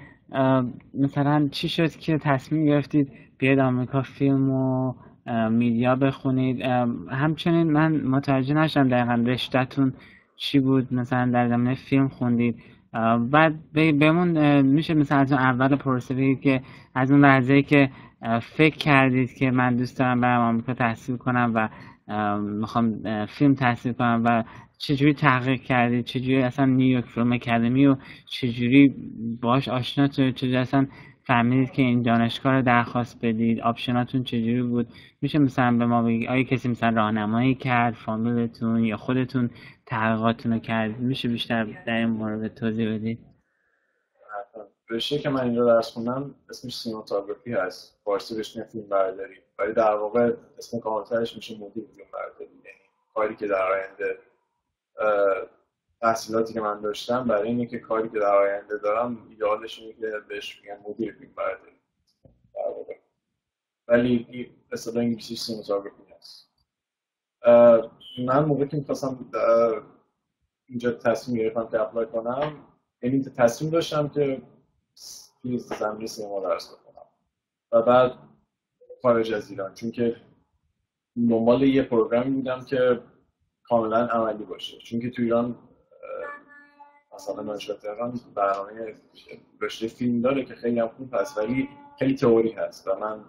مثلا چی شد که تصمیم گرفتید بیاید آمریکا فیلم و میدیا بخونید؟ همچنین من متوجه نشدم دقیقا رشته‌تون چی بود، مثلا در زمینه فیلم خوندید؟ بعد بهمون میشه مثلا از اون اول پروسه بگید که از اون لحظه‌ای که فکر کردید که من دوست دارم برم آمریکا تحصیل کنم و میخوام فیلم تحصیل کنم و چجوری تحقیق کردید، چجوری اصلا نیویورک فیلم اکادمی و چجوری باهاش آشنا شدید، چجوری اصلا فهمیدید که این دانشگاه رو درخواست بدید، آپشناتون چجوری بود؟ میشه مثلا به ما بگید آیا کسی مثلا راهنمایی کرد، فامیلتون یا خودتون تحقیقاتتون رو کردید؟ میشه بیشتر در این مورد توضیح بدید؟
رشته که من اینجا درس خوندم اسمش سینماتوگرافی هست، فارسی بهش میگن فیلم برداری، ولی در واقع اسم کاملترش میشه مدیر فیلم برداری. یعنی کاری که در آینده تحصیلاتی که من داشتم برای اینه که کاری که در آینده دارم ایدئالش اینه که بهش میگن مدیر فیلم برداری در واقع، ولی اصطلاح انگلیسیش سینماتوگرافی هست. من موقعی که می‌خواستم اینجا تصمیم گرفتم که اپلای کنم، یعنی تصمیم داشتم که توی زمینه سینما درس بخونم و بعد خارج از ایران، چون که دنبال یه پروگرامی بودم که کاملا عملی باشه، چون که تو ایران مثلا دانشگاه تهران برنامه رشته فیلم داره که خیلی هم خوب هست ولی خیلی تئوری هست و من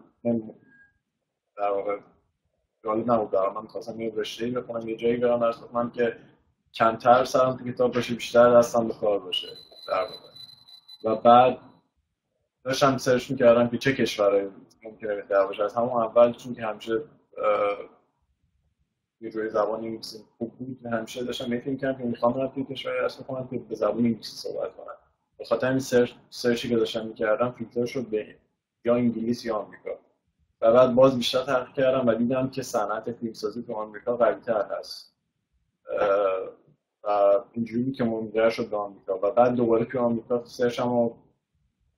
در واقع جالب نبود برام. من می‌خواستم یه رشته‌ای بخونم، یه جایی برم درس بخونم که کمتر سرم تو کتاب باشه، بیشتر دستم به کار باشه در واقع. و بعد داشتم سرچ می‌کردم که چه کشورهایی ممکنه بهتر باشه. از همون اول چون که همیشه یه جوری زبان انگلیسی خوب بود، همیشه داشتم فکر می‌کردم که می‌خوام برم توی کشوری درس بخونم که به زبان انگلیسی صحبت کنن. به خاطر این سرچی که داشتم می‌کردم فیلتر شد به یا انگلیس یا آمریکا. و بعد باز بیشتر تحقیق کردم و دیدم که صنعت فیلمسازی تو آمریکا قوی‌تر هست و اینجوری که منجر شد به آمریکا. و بعد دوباره توی آمریکا سرچمو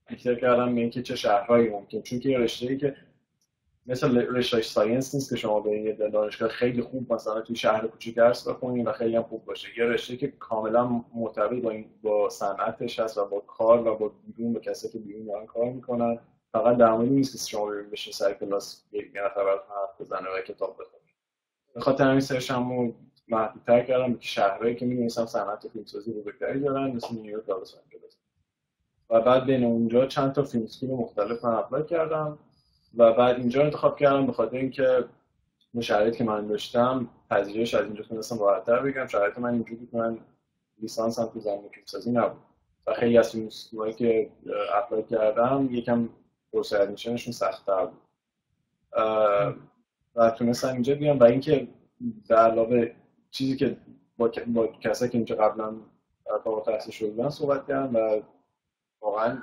بیشتر کردم به اینکه چه شهرهایی ممکن، چون که رشته‌ای که مثل رشته ساینس نیست که شما به یه دانشگاه خیلی خوب مثلا توی شهر کوچیک درس بخونید و خیلی هم خوب باشه. یه رشته که کاملا مرتبط با صنعتش هست و با کار و با بیرون، با کسایی که بیرون دارن کار میکنن. فقط در موردی نیست که شما برید بشین سر کلاس یک نفر براتون حرف بزنه و کتاب بخونید. به خاطر همین سرچمو محدودتر کردم به شهرهایی که می‌دونستم صنعت فیلمسازی بزرگتری دارن، مثل نیویورک و لس آنجلس. و بعد بین اونجا چند تا فیلم اسکول مختلف من اپلای کردم و بعد اینجا انتخاب کردم به خاطر اینکه شرایطی که من داشتم پذیرش از اینجا تونستم راحت‌تر بگیرم. شرایط من اینجوری بود که من لیسانسم تو زمینه فیلمسازی نبود و خیلی از فیلم اسکولایی که اپلای کردم یکم پروسه ادمیشنشون سخت‌تر بود و تونستم اینجا بیام. و اینکه به علاوه چیزی که با کسایی که اینجا قبلا فارغ التحصیل شده بودن صحبت کردم و واقعا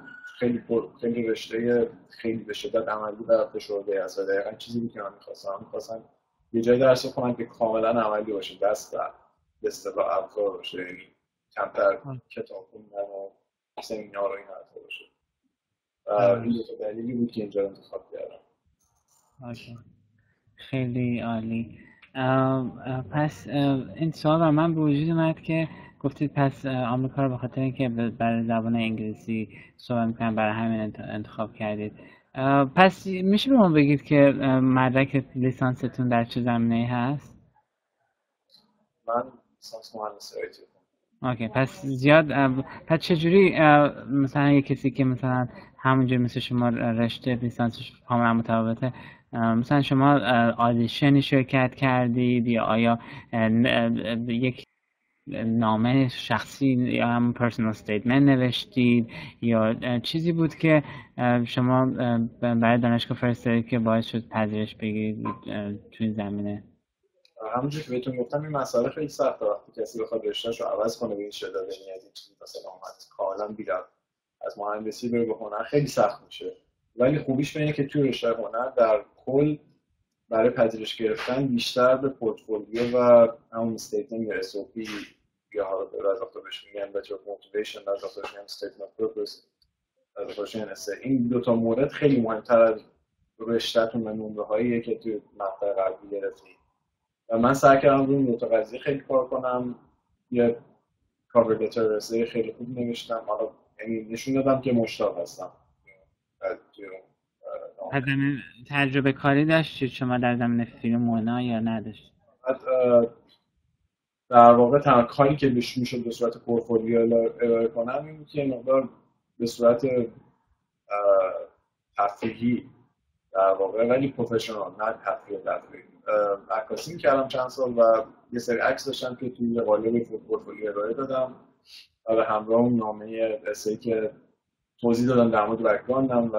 خیلی رشته خیلی به شدت عملی و فشرده است و دقیقاً چیزی بود که من می‌خواستم یه جای درس بخونم که کاملا عملی باشه، دست به اصطلاح ابزار باشه، یعنی کمتر کتاب خوندن و سمینار و این حرفا باشه. این دو تا دلیلی بود که اینجا انتخاب کردم.
خیلی عالی. پس این سوال رو من به وجود اومد که گفتید پس آمریکا رو به خاطر اینکه برای زبان انگلیسی صحبت می‌کنن برای همین انتخاب کردید. پس میشه به ما بگید که مدرک لیسانستون در چه زمینه‌ای هست؟
من لیسانس مهندسی آیتی.
اوکی، پس زیاد پس چجوری مثلا یه کسی که مثلا همونجوری مثل شما رشته لیسانسش کاملا متفاوته، مثلا شما آدیشنی شرکت کردید یا آیا یک نامه شخصی یا هم پرسونال استیتمنت نوشتید یا چیزی بود که شما برای دانشگاه فرستادید که باعث شد پذیرش بگیرید توی این زمینه؟
همونجوری که بهتون گفتم این مسئله خیلی سخته وقتی کسی بخواد رشته‌شو عوض کنه به این شدت، یعنی از این چیزی مثلا اومد کاملا بی‌ربط از مهندسی بره به هنر خیلی سخت میشه. ولی خوبیش به اینه که توی رشته هنر در کل برای پذیرش گرفتن بیشتر به پورتفولیو و همون استیتمنت یا اس او پی یا حالا به اضافه بهش میگن بچه موتیویشن، از اضافه میگن استیتمنت پرپس، از اضافه میگن این دو تا مورد خیلی مهمتر از رشته‌تون و نمره‌هاییه که توی مقطع قبلی گرفتید. و من سعی کردم روی این دو تا قضیه خیلی کار کنم. یه کاور لتر رسه خیلی خوب نوشتم، حالا یعنی نشون دادم که مشتاق هستم.
تجربه کاری داشتید شما در زمینه فیلم و اینا یا نداشتید؟
در واقع تنها کاری که بهش میشد به صورت پورتفولیو ارائه کنم این بود که مقدار به صورت تفریحی در واقع ولی پروفشنال، نه تفریحی عکاسی می‌کردم چند سال و یه سری عکس داشتم که توی قالب پورتفولیو ارائه دادم و به همراه اون نامه اسه‌ای که توضیح دادم در مورد بک‌گراندم و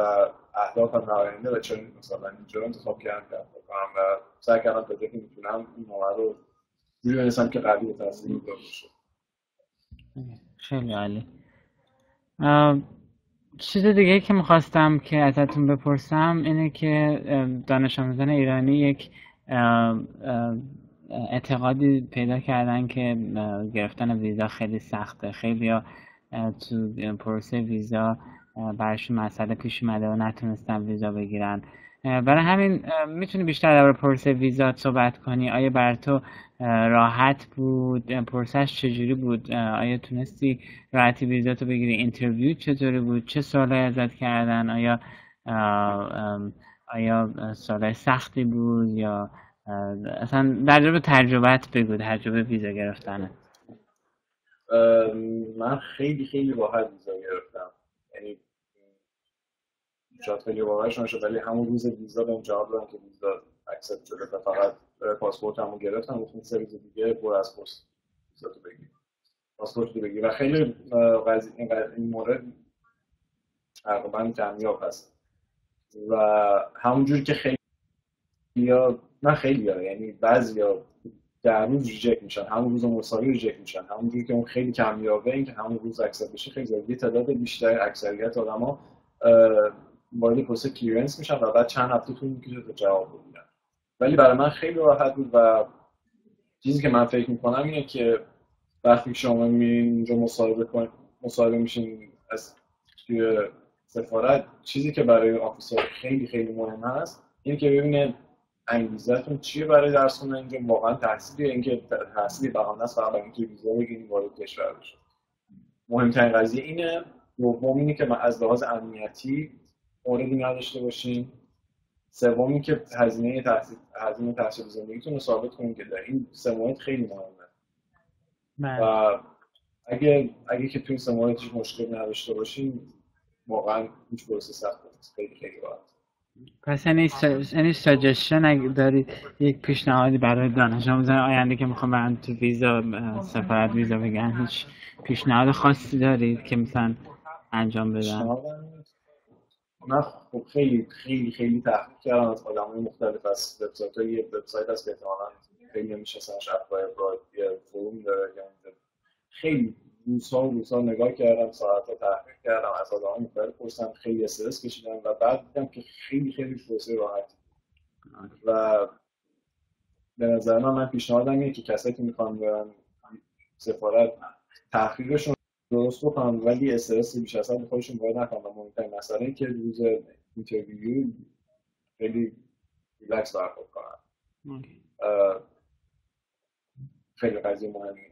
اهدافم در آینده و چون مثلا اینجا انتخاب کردم و سعی کردم تا جایی که میتونم این نامه رو جوری بنویسم که قابل تاثیر باشه.
خیلی عالی. چیز دیگه که میخواستم که ازتون بپرسم اینه که دانش آموزان ایرانی یک اعتقادی پیدا کردن که گرفتن ویزا خیلی سخته. خیلی تو پروسه ویزا براشون مسئله پیش اومده و نتونستن ویزا بگیرن. برای همین میتونی بیشتر درباره پروسه ویزا صحبت کنی؟ آیا بر تو راحت بود؟ پروسش چجوری بود؟ آیا تونستی راحتی ویزاتو بگیری؟ اینترویو چطوری بود؟ چه سوالایی ازت کردن؟ آیا سوالای سختی بود یا اصلا در به تجربت بگو، تجربه ویزا گرفتنه.
من خیلی راحت ویزا گرفتم. یعنی شاید خیلی باورش نشه ولی همون روز ویزا بهم جواب دادن که ویزا اکسپت شده و فقط پاسپورتمو گرفتم گفتن سه روز دیگه برو از پست ویزاتو بگیر، پاسپورتتو بگیر. و خیلی این مورد تقریبا کمیاب هست و همونجوری که خیلی‌ها یعنی بعضیا در روز ریجکت میشن، همون روز مساوی ریجکت میشن، همونجوری که اون خیلی کمیابه این که همون روز اکسپت بشه خیلی زیاد. تعداد بیشتر اکثریت آدما وارد پروسه کلیرنس میشن و بعد چند هفته طول میکشه تا جواب بگیرن. ولی برای من خیلی راحت بود و چیزی که من فکر میکنم اینه که وقتی شما میرین اونجا مصاحبه میشین از توی سفارت، چیزی که برای آفیسر خیلی مهم هست اینه که ببینه انگیزتون چیه برای درس خوندن اینجا، واقعا تحصیلیه اینکه تحصیلی بهانه است فقط برای اینکه ویزا بگیرید وارد کشور بشید. مهمترین قضیه اینه. دوم اینه که از لحاظ امنیتی موردی نداشته باشین. سوم این که هزینه تحصیل زندگیتون رو ثابت کنید که در این سه مورد خیلی مهمه. و اگه که تو این سه مورد هیچ مشکلی نداشته باشین واقعا هیچ پروسه سخت نیست، خیلی راحت.
پس یعنی ساجشن اگه دارید یک پیشنهادی برای دانش آموزان آینده که میخوام برن تو ویزا سفارت ویزا بگن، هیچ پیشنهاد خاصی دارید که مثلا انجام بدن؟
من خب خیلی تحقیق کردم از آدمای مختلف، از وبسایت‌های یه وبسایت هست که احتمالاً خیلی میشناسنش، اپلای ابراد، یه فروم داره که اونجا خیلی روزها نگاه کردم، ساعت‌ها تحقیق کردم، از آدمای مختلف پرسیدم، خیلی استرس کشیدم و بعد دیدم که خیلی پروسه راحتی و به نظر من پیشنهادم اینه که کسایی که میخوان برن سفارت تحقیقشون درست بکنن ولی استرس بیش از حد خودشون وارد نکنن. مهمترین مسئله اینه که روز اینترویو خیلی ریلکس برخورد کنن. خیلی قضیه مهمیه.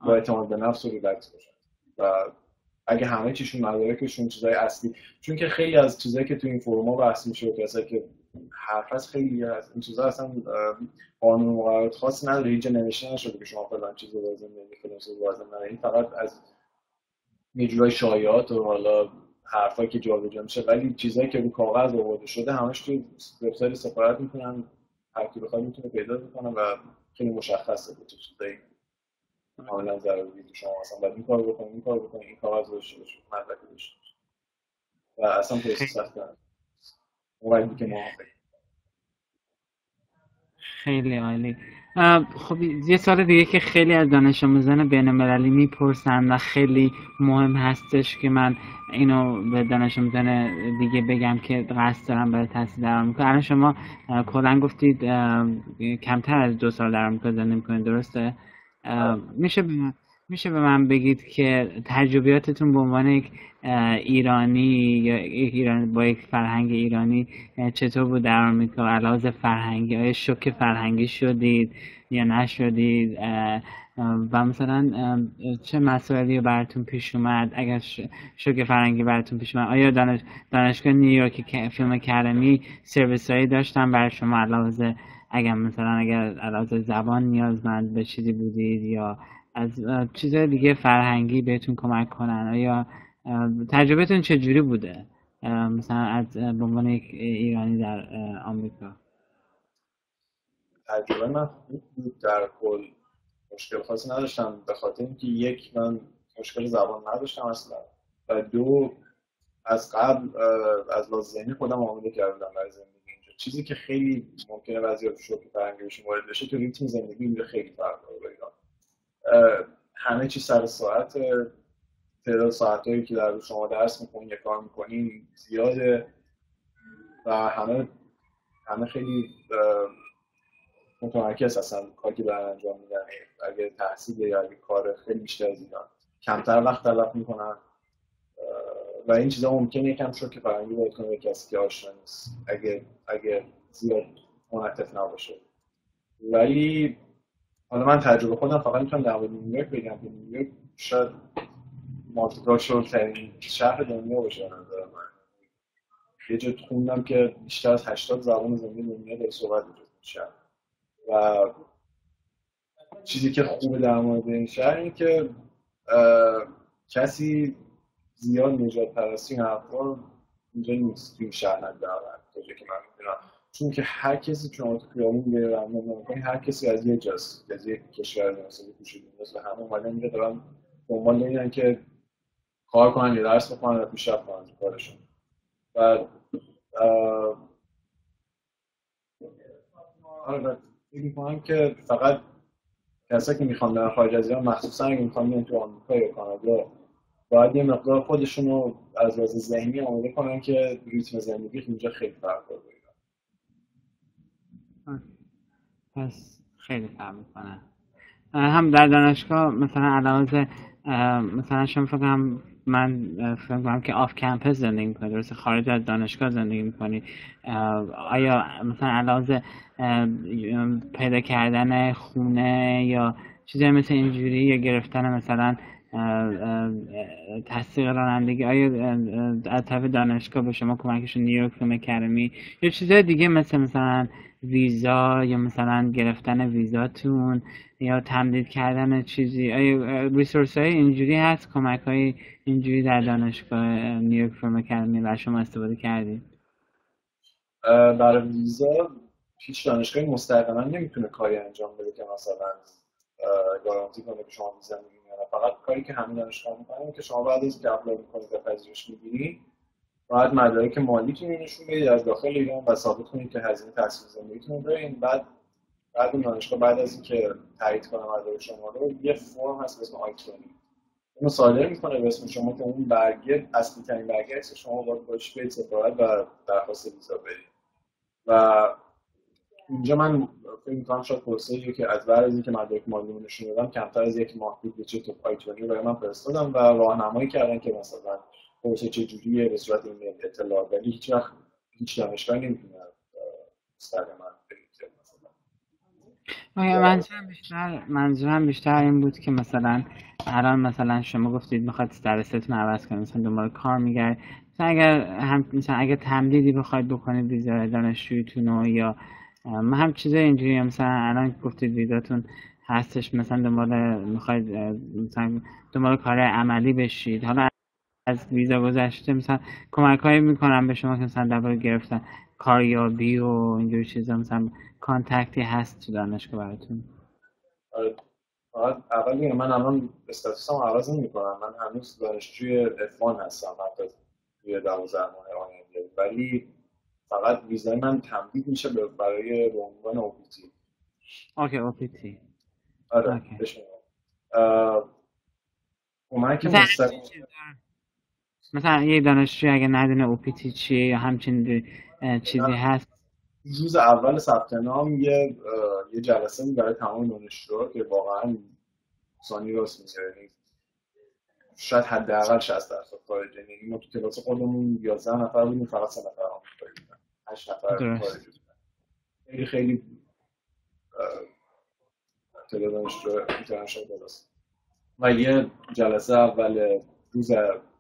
با اعتماد به نفس و ریلکس باشن و اگه همه چیشون مدارکشون چیزای اصلی، چون که خیلی از چیزایی که تو این فروما بحث میشه و کسایی که حرف هست خیلی از این چیزا اصلا قانون و مقررات خاصی نداره، هیچ نوشته نشده که شما فلان چیزو لازم نمی‌دونید فلان چیزو لازم ندارید. این فقط از یه جورای شایعات و حالا حرفایی که جابجا میشه، ولی چیزایی که رو کاغذ آورده شده همش توی وبسایت سفارت میتونن هر کی بخواد میتونه پیدا کنه و خیلی مشخصه که چه چیزایی کاملا ضروریه که شما اصلا باید این کارو بکنید، این کاغذ رو داشته باشید، مدرک داشته باشید و اصلا پروسه سخته نیست. موردی که ما
خیلی عالی. خب یه سال دیگه که خیلی از دانش آموزان بین المللی میپرسن و خیلی مهم هستش که من اینو به دانش آموزان دیگه بگم که قصد دارم برای تحصیل در آمریکا. الان شما کلا گفتید کمتر از 2 سال در آمریکا زندگی میکنید، درسته؟ میشه به من بگید که تجربیاتتون به عنوان یک ایرانی یا ایران با یک فرهنگ ایرانی چطور بود در آمریکا؟ علاوه فرهنگی آیا شوک فرهنگی شدید یا نشدید؟ و مثلا چه مسائلی براتون پیش اومد اگر شوک فرهنگی براتون پیش اومد؟ آیا دانشگاه نیویورک فیلم اکادمی سرویس هایی داشتن برای شما علاوه اگر علاوه زبان نیازمند به چیزی بودید یا از چیزهای دیگه فرهنگی بهتون کمک کنن؟ آیا تجربهتون چجوری بوده مثلا از به عنوان یک ایرانی در آمریکا؟
تجربه من خوب بود در کل، مشکل خاصی نداشتم به خاطر اینکه یک، من مشکل زبان نداشتم اصلا، و دو، از قبل از لحاظ ذهنی خودم آماده کرده بودم برای زندگی اینجا. چیزی که خیلی ممکنه بعضی شوک فرهنگی بهشون وارد بشه تو ریتم زندگی اینجا خیلی فرق داره با ایران. همه چی سر ساعت، تعداد ساعتایی که در روز شما درس میکنین یا کار میکنین زیاده و همه خیلی متمرکز هستن کاری که دارن انجام میدن. اگه تحصیل یا اگه کار خیلی بیشتر از ایران، کمتر وقت تلف میکنن و این چیزا ممکنه یکم شوک فرهنگی وارد کنه به کسی که آشنا نیست اگه زیاد منعطف نباشه. ولی حالا من تجربه خودم فقط میتونم در مورد نیویورک بگم که نیویورک شاید مالتی‌کالچرال ترین شهر دنیا باشه به نظر من. یه جا خوندم که بیشتر از 80 زبان زمین دنیا داره صحبت میشه و چیزی که خوبه در مورد این شهر اینه که کسی زیاد نجات پرستی حرفا اینجا نیست توی شهر ندارن تا جایی که من میدونم، چون که هر کسی چون تو خیابون میره رانندگی میکنه، هر کسی از یه جاست، از یک کشور مثلا کوچیک نیست و همه اومدن اینجا دارن دنبال اینن که کار کنن یا درس بخونن و پیشرفت کنن تو کارشون. و آره فکر می‌کنم که فقط کسایی که میخوان برن خارج از ایران، مخصوصا اگه میخوان بیان تو آمریکا یا کانادا، باید یه مقدار خودشون رو از لحاظ ذهنی آماده کنن که ریتم زندگی اینجا خیلی فرق داره.
پس خیلی فرق میکنه. هم در دانشگاه مثلا علاوه مثلا شما من فکر کنم که آف کمپس زندگی میکنی، درسته؟ خارج از دانشگاه زندگی میکنی. آیا مثلا علاوه پیدا کردن خونه یا چیزی مثل اینجوری یا گرفتن مثلا تحصیل رانندگی، آیا از طرف دانشگاه به شما کمکشون نیویورک فیلم اکادمی یا چیزای دیگه مثلا ویزا یا مثلا گرفتن ویزاتون یا تمدید کردن چیزی، آیا ریسورس های اینجوری هست، کمک های اینجوری در دانشگاه نیویورک فیلم اکادمی و شما استفاده کردید؟
برای ویزا هیچ دانشگاهی مستقیما نمیتونه کاری انجام بده که مثلا گارانتی کنه که شما ویزا میگیرید. فقط کاری که همین دانشگاه میکنه که شما بعد از اینکه اپلای میکنید و پذیرش میگیرید، باید مدارک مالیتون رو نشون بدید از داخل ایران و ثابت کنید که هزینه تحصیل زندگیتون رو دارین. بعد اون دانشگاه بعد از اینکه تایید کنه مدارک شما رو، یه فرم هست به اسم آیتونی، اونو صادر میکنه به اسم شما که اون برگه اصلی ترین برگه است، شما باید باش برید سفارت و درخواست ویزا بدید. و اینجا من فکر می‌کنم شاید پروسه‌ای که از بعد از اینکه مدارک مالیمو نشون دادم کمتر از یک ماه بود که تو آیتونی رو برای من فرستادم و راهنمایی کردن که مثلا پروسه چجوریه به صورت ایمیل اطلاع، ولی هیچ وقت هیچ دانشگاهی نمیتونه مستقیما بگه مثلا.
منظورم بیشتر این بود که مثلا الان مثلا شما گفتید میخواید استرستون عوض کنید، مثلا دنبال کار میگردید، مثلا اگه تمدیدی بخواید بکنید ویزا دانشجوییتون رو یا هم چیزای اینجوری، مثلا الان گفتید ویزاتون هستش، مثلا میخواید مثلا دنبال کار عملی بشید، حالا از ویزا گذشته مثلا کمک‌هایی میکنم به شما که مثلا درباره گرفتن کاریابی و اینجور چیزا، مثلا کانتکتی هست تو دانشگاه براتون؟
اول میگم من الان استاتوسم عوض نمی‌کنم، من هنوز دانشجوی F1 هستم حتی توی 12 ماه آینده، ولی فقط ویزای من تمدید میشه برای به عنوان OPT.
اوکی OPT.
آره
اوکی.
به شما کمک مستقیم.
مثلا یه دانشجوی اگه ندونه OPT چیه یا همچین چیزی هست،
روز اول ثبت نام یه جلسه می برای تمام دانشجوها که واقعا ثانی راست میگه، شاید حداقل 60% خارجی. یعنی ما تو کلاس خودمون 11 نفر بودیم، فقط 3 نفر آمریکایی بودن، 8 نفر خارجی بودن. خیلی خیلی تعداد دانشجو اینترنشنال بالاست. و یه جلسه اول روز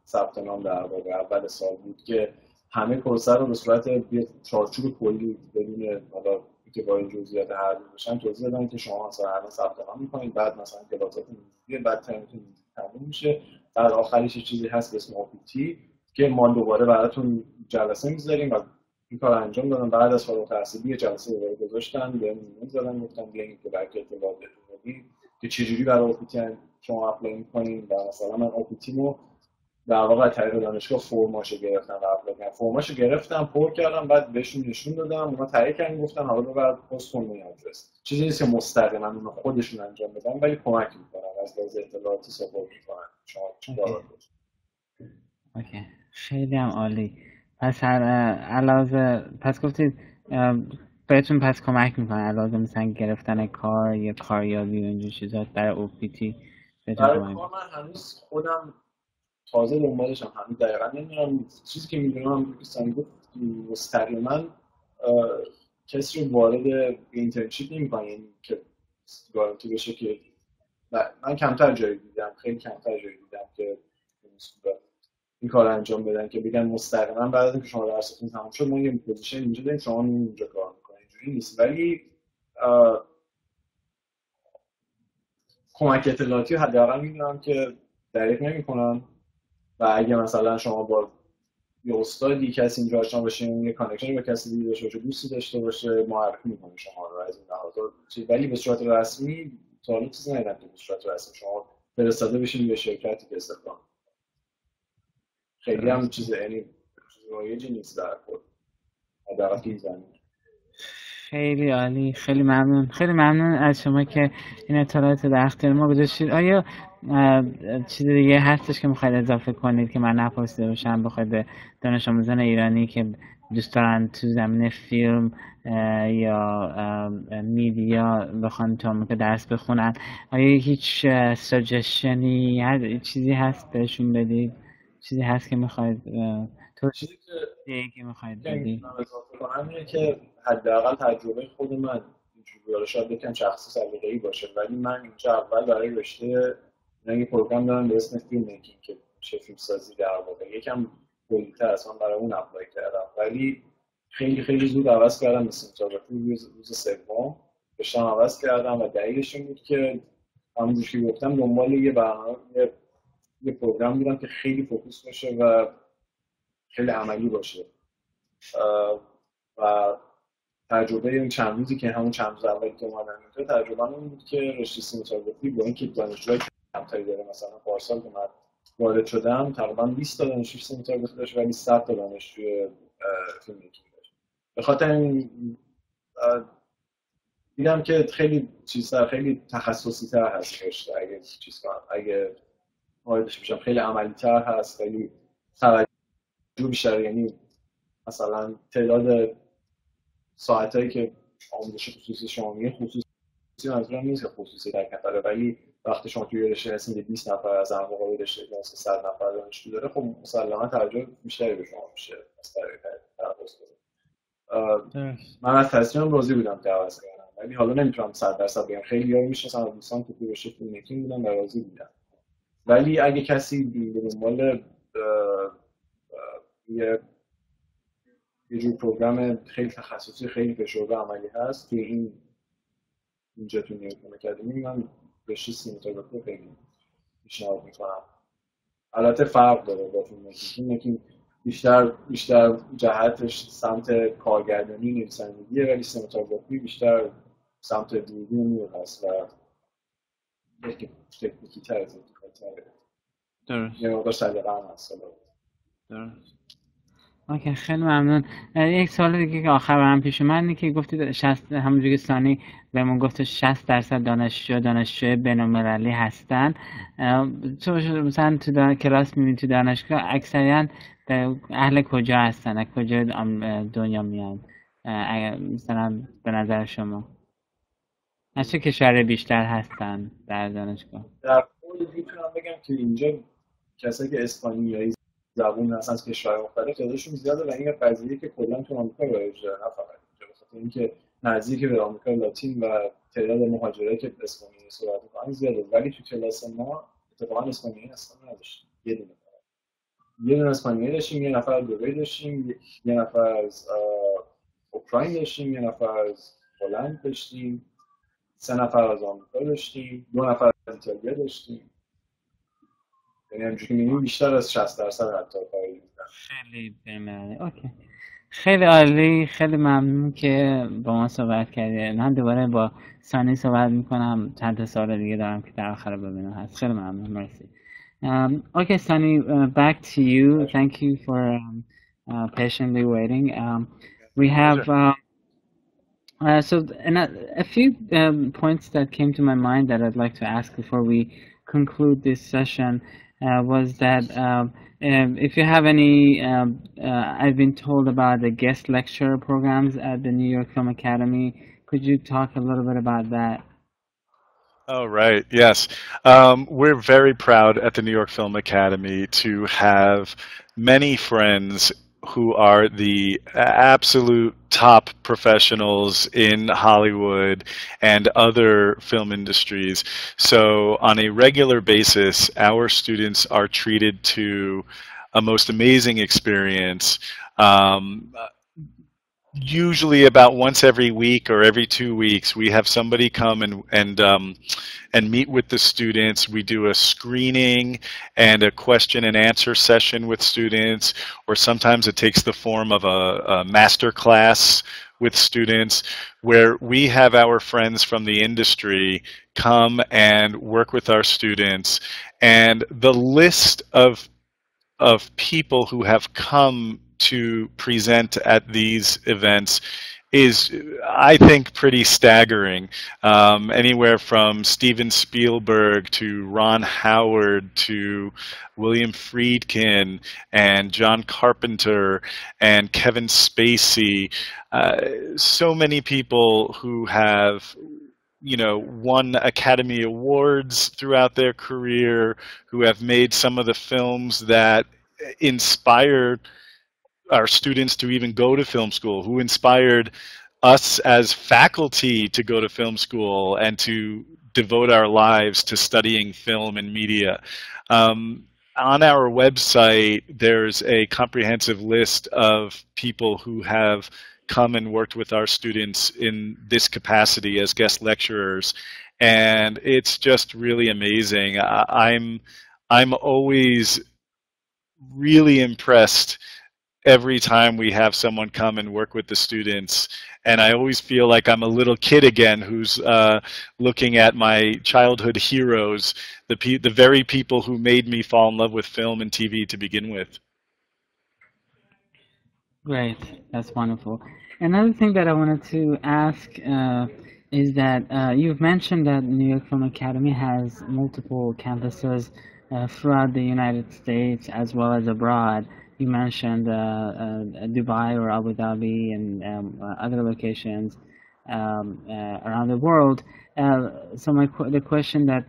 ثبت نام در واقع اول سال بود که همه پروسه رو به صورت یه چارچوب کلی بدون حالا که با جزئیات هر روز بشن توضیح دادن که شما مثلا الان ثبت نام می‌کنید، بعد مثلا کلاساتون میاد، بعد ترمتون تموم میشه، بعد آخرش چیزی هست به اسم OPT که ما دوباره براتون جلسه می‌ذاریم و این کار انجام دادن. بعد از فارغ التحصیلی یه جلسه دوباره گذاشتن، بهم ایمیل زدن گفتن بیاین که برای اطلاعات بدید که چجوری برای OPT شما اپلای می‌کنین. و مثلا من OPT رو در واقع طریق دانشگاه فرماشو گرفتم و اپلای کردم. فرماشو گرفتم، پر کردم، بعد بهشون نشون دادم، اونا تایید کردن، گفتن حالا ببر پست کن این آدرس. چیزی نیست که مستقیما اونا خودشون انجام بدن، ولی کمک می‌کنن، از لحاظ اطلاعاتی سپورت می‌کنن شما چیکار کنید.
اوکی، خیلی هم عالی. پس علاوه پس گفتید بهتون پس کمک میکنه علاوه مثلا گرفتن کار یا کاریابی و اینجور چیزا برای OPT بهتون
برای
کمک
کار من هنوز خودم تازه دنبالشم، هنوز دقیقا نمیدونم. چیزی که میدونم که مستقیما کسی رو وارد اینترنشیپ نمی‌کنه، یعنی که گارانتی بشه که من کمتر جایی دیدم، خیلی کمتر جایی دیدم که این کار انجام بدن که بگن مستقیما بعد از اینکه شما درستون تموم شد ما یه پوزیشن اینجا داریم شما اینجا کار می‌کنید. اینجوری نیست، ولی کمک اطلاعاتی حداقل میدونم که دریغ نمی‌کنن. و اگه مثلا شما با یه استادی کسی اینجا آشنا باشین، یه کانکشنی با کسی دیگه داشته باشه، دوستی داشته باشه، معرفی می‌کنه شما رو از این لحاظا. ولی به صورت رسمی تا حالا چیزی ندیدم که به صورت رسمی شما فرستاده بشین به شرکتی که استخدام. خیلی هم چیز یعنی رایجی نیست در کل، حداقل تو این زمینه.
خیلی عالی، خیلی ممنون، خیلی ممنون از شما که این اطلاعات در اختیار ما گذاشتید. آیا چیز دیگه هستش که میخواید اضافه کنید که من نپرسیده باشم بخواید به دانش آموزان ایرانی که دوست دارن تو زمینه فیلم یا میدیا بخوان تو آمریکا درس بخونن، آیا هیچ سجشنی چیزی هست بهشون بدید؟ چیزی هست که میخواید
چیزی
که میخواید
که
بدید؟
من اضافه کنم اینه که حداقل تجربه خود من اینجوری شاید بکنم شخصی سلیقه‌ای باشه، ولی من اینجا اول برای رشته یه پروگرام دارم به اسم فیلم میکینگ که چه فیلم سازی در واقع یکم کلی‌تر از من برای اون اپلای کردم، ولی خیلی خیلی زود عوض کردم. مثلا روز سوم رشته‌ام عوض کردم و دلیلش این بود که همونجوری که گفتم دنبال یه برنامه یه پروگرام بودم که خیلی فوکوس باشه و خیلی عملی باشه. و تجربه این چند روزی که همون چند روز اولی که اومدم اینجا تجربه این بود که رشته سینماتوگرافی با اینکه دانشجوهای کمتری داره، مثلا پارسال که من وارد شدم تقریبا 20 تا دانشجو سینماتوگرافی داشت ولی 100 تا دانشجوی فیلم میکینگ داشت. به خاطر این دیدم که خیلی چیزتر، خیلی تخصصی تر هست رشته. اگه واردش بشم خیلی عملی تر هست، خیلی توجه بیشتر، یعنی مثلا تعداد ساعتایی که آموزش خصوصی شما میگه، خصوصی منظورم نیست که خصوصی در نفره، ولی وقتی شما توی رشته هستین 20 نفر از هم مقابل رشته که 100 نفر دانشجو داره، خب مسلما توجه بیشتری به شما میشه از طریق تدریس. من از تصمیمم راضی بودم که عوض کردم، ولی حالا نمیتونم 100% بگم. خیلی ها میشناسن دوستان که توی رشته فیلم میکینگ بودن و راضی بودن. ولی اگه کسی به دنبال یه جور پروگرام خیلی تخصصی خیلی فشرده عملی هست توی اینجا تو نیوتن اکادمی، من رشته سینماتوگرافی خیلی پیشنهاد میکنم. البته فرق داره با فیلم میکینگ. بیشتر جهتش سمت کارگردانی نویسندگیه، ولی سینماتوگرافی بیشتر سمت دوربین هست و تکنیکی تر از این.
درست.
یه مقدار سلیقه هم هست.
درست. اوکی، خیلی ممنون. یک سوال دیگه که آخر برام پیش اومد اینه که گفتید 60، همونجوری که ثانی بهمون گفت 60% دانشجوی بین‌المللی هستن. تو مثلا تو کلاس میبینید تو دانشگاه اکثریت اهل کجا هستن؟ از کجا دنیا میان؟ مثلا به نظر شما از چه کشور بیشتر هستن در دانشگاه؟
در کل میتونم بگم که اینجا کسایی که اسپانیایی زبون هستن از کشورهای مختلف تعدادشون زیاده و این قضیه که کلا تو آمریکا رایجه، نه فقط اینجا، به خاطر اینکه نزدیک به آمریکا لاتین و تعداد مهاجرایی که اسپانیایی صحبت می‌کنن زیاده. ولی تو کلاس ما اتفاقا اسپانیایی اصلا نداشتیم، یه دونه اسپانیایی داشتیم، یه نفر از دبی داشتیم، یه نفر از اوکراین داشتیم، یه نفر از هلند داشتیم، 3 نفر از آمریکا داشتیم، 2 نفر از ایتالیا داشتیم. یعنی همچنین می‌بینیم بیشتر از 60% حتی خارجی بودن.
خیلی بهمنه. اوکی، خیلی عالی، خیلی ممنون که با ما صحبت کردید. من دوباره با ثانی صحبت میکنم، چند تا سوال دیگه دارم که در آخر ببینم هست. خیلی ممنون، مرسی. Okay, Sunny, back to you. Thank you for patiently waiting. We have so a few points that came to my mind that I'd like to ask before we conclude this session. Was that if you have any, I've been told about the guest lecture programs at the New York Film Academy. Could you talk a little bit about that?
Oh, right. Yes. We're very proud at the New York Film Academy to have many friends who are the absolute top professionals in Hollywood and other film industries. So on a regular basis, our students are treated to a most amazing experience. Usually about once every week or every 2 weeks, we have somebody come and meet with the students. We do a screening and a question and answer session with students, or sometimes it takes the form of a master class with students where we have our friends from the industry come and work with our students. And the list of people who have come to present at these events is, I think, pretty staggering. Anywhere from Steven Spielberg to Ron Howard to William Friedkin and John Carpenter and Kevin Spacey. So many people who have, you know, won Academy Awards throughout their career, who have made some of the films that inspired our students to even go to film school, who inspired us as faculty to go to film school and to devote our lives to studying film and media. On our website, there's a comprehensive list of people who have come and worked with our students in this capacity as guest lecturers, and it's just really amazing. I'm always really impressed every time we have someone come and work with the students, and I always feel like I'm a little kid again who's looking at my childhood heroes, the very people who made me fall in love with film and TV to begin with.
Great, that's wonderful. Another thing that I wanted to ask is that you've mentioned that New York Film Academy has multiple campuses throughout the United States as well as abroad. You mentioned Dubai or Abu Dhabi and other locations around the world. So the question that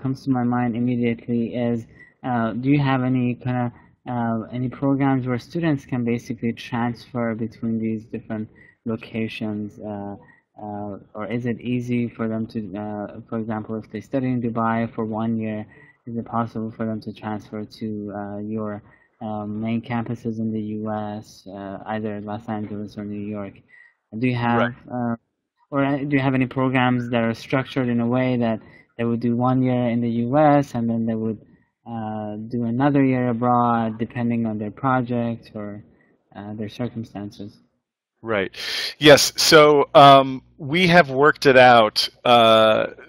comes to my mind immediately is, do you have any kind of any programs where students can basically transfer between these different locations, or is it easy for them to, for example, if they study in Dubai for 1 year, is it possible for them to transfer to your main campuses in the U.S., either Los Angeles or New York? Do you have, or do you have any programs that are structured in a way that they would do 1 year in the U.S. and then they would do another year abroad, depending on their project or their circumstances?
Right. Yes. So we have worked it out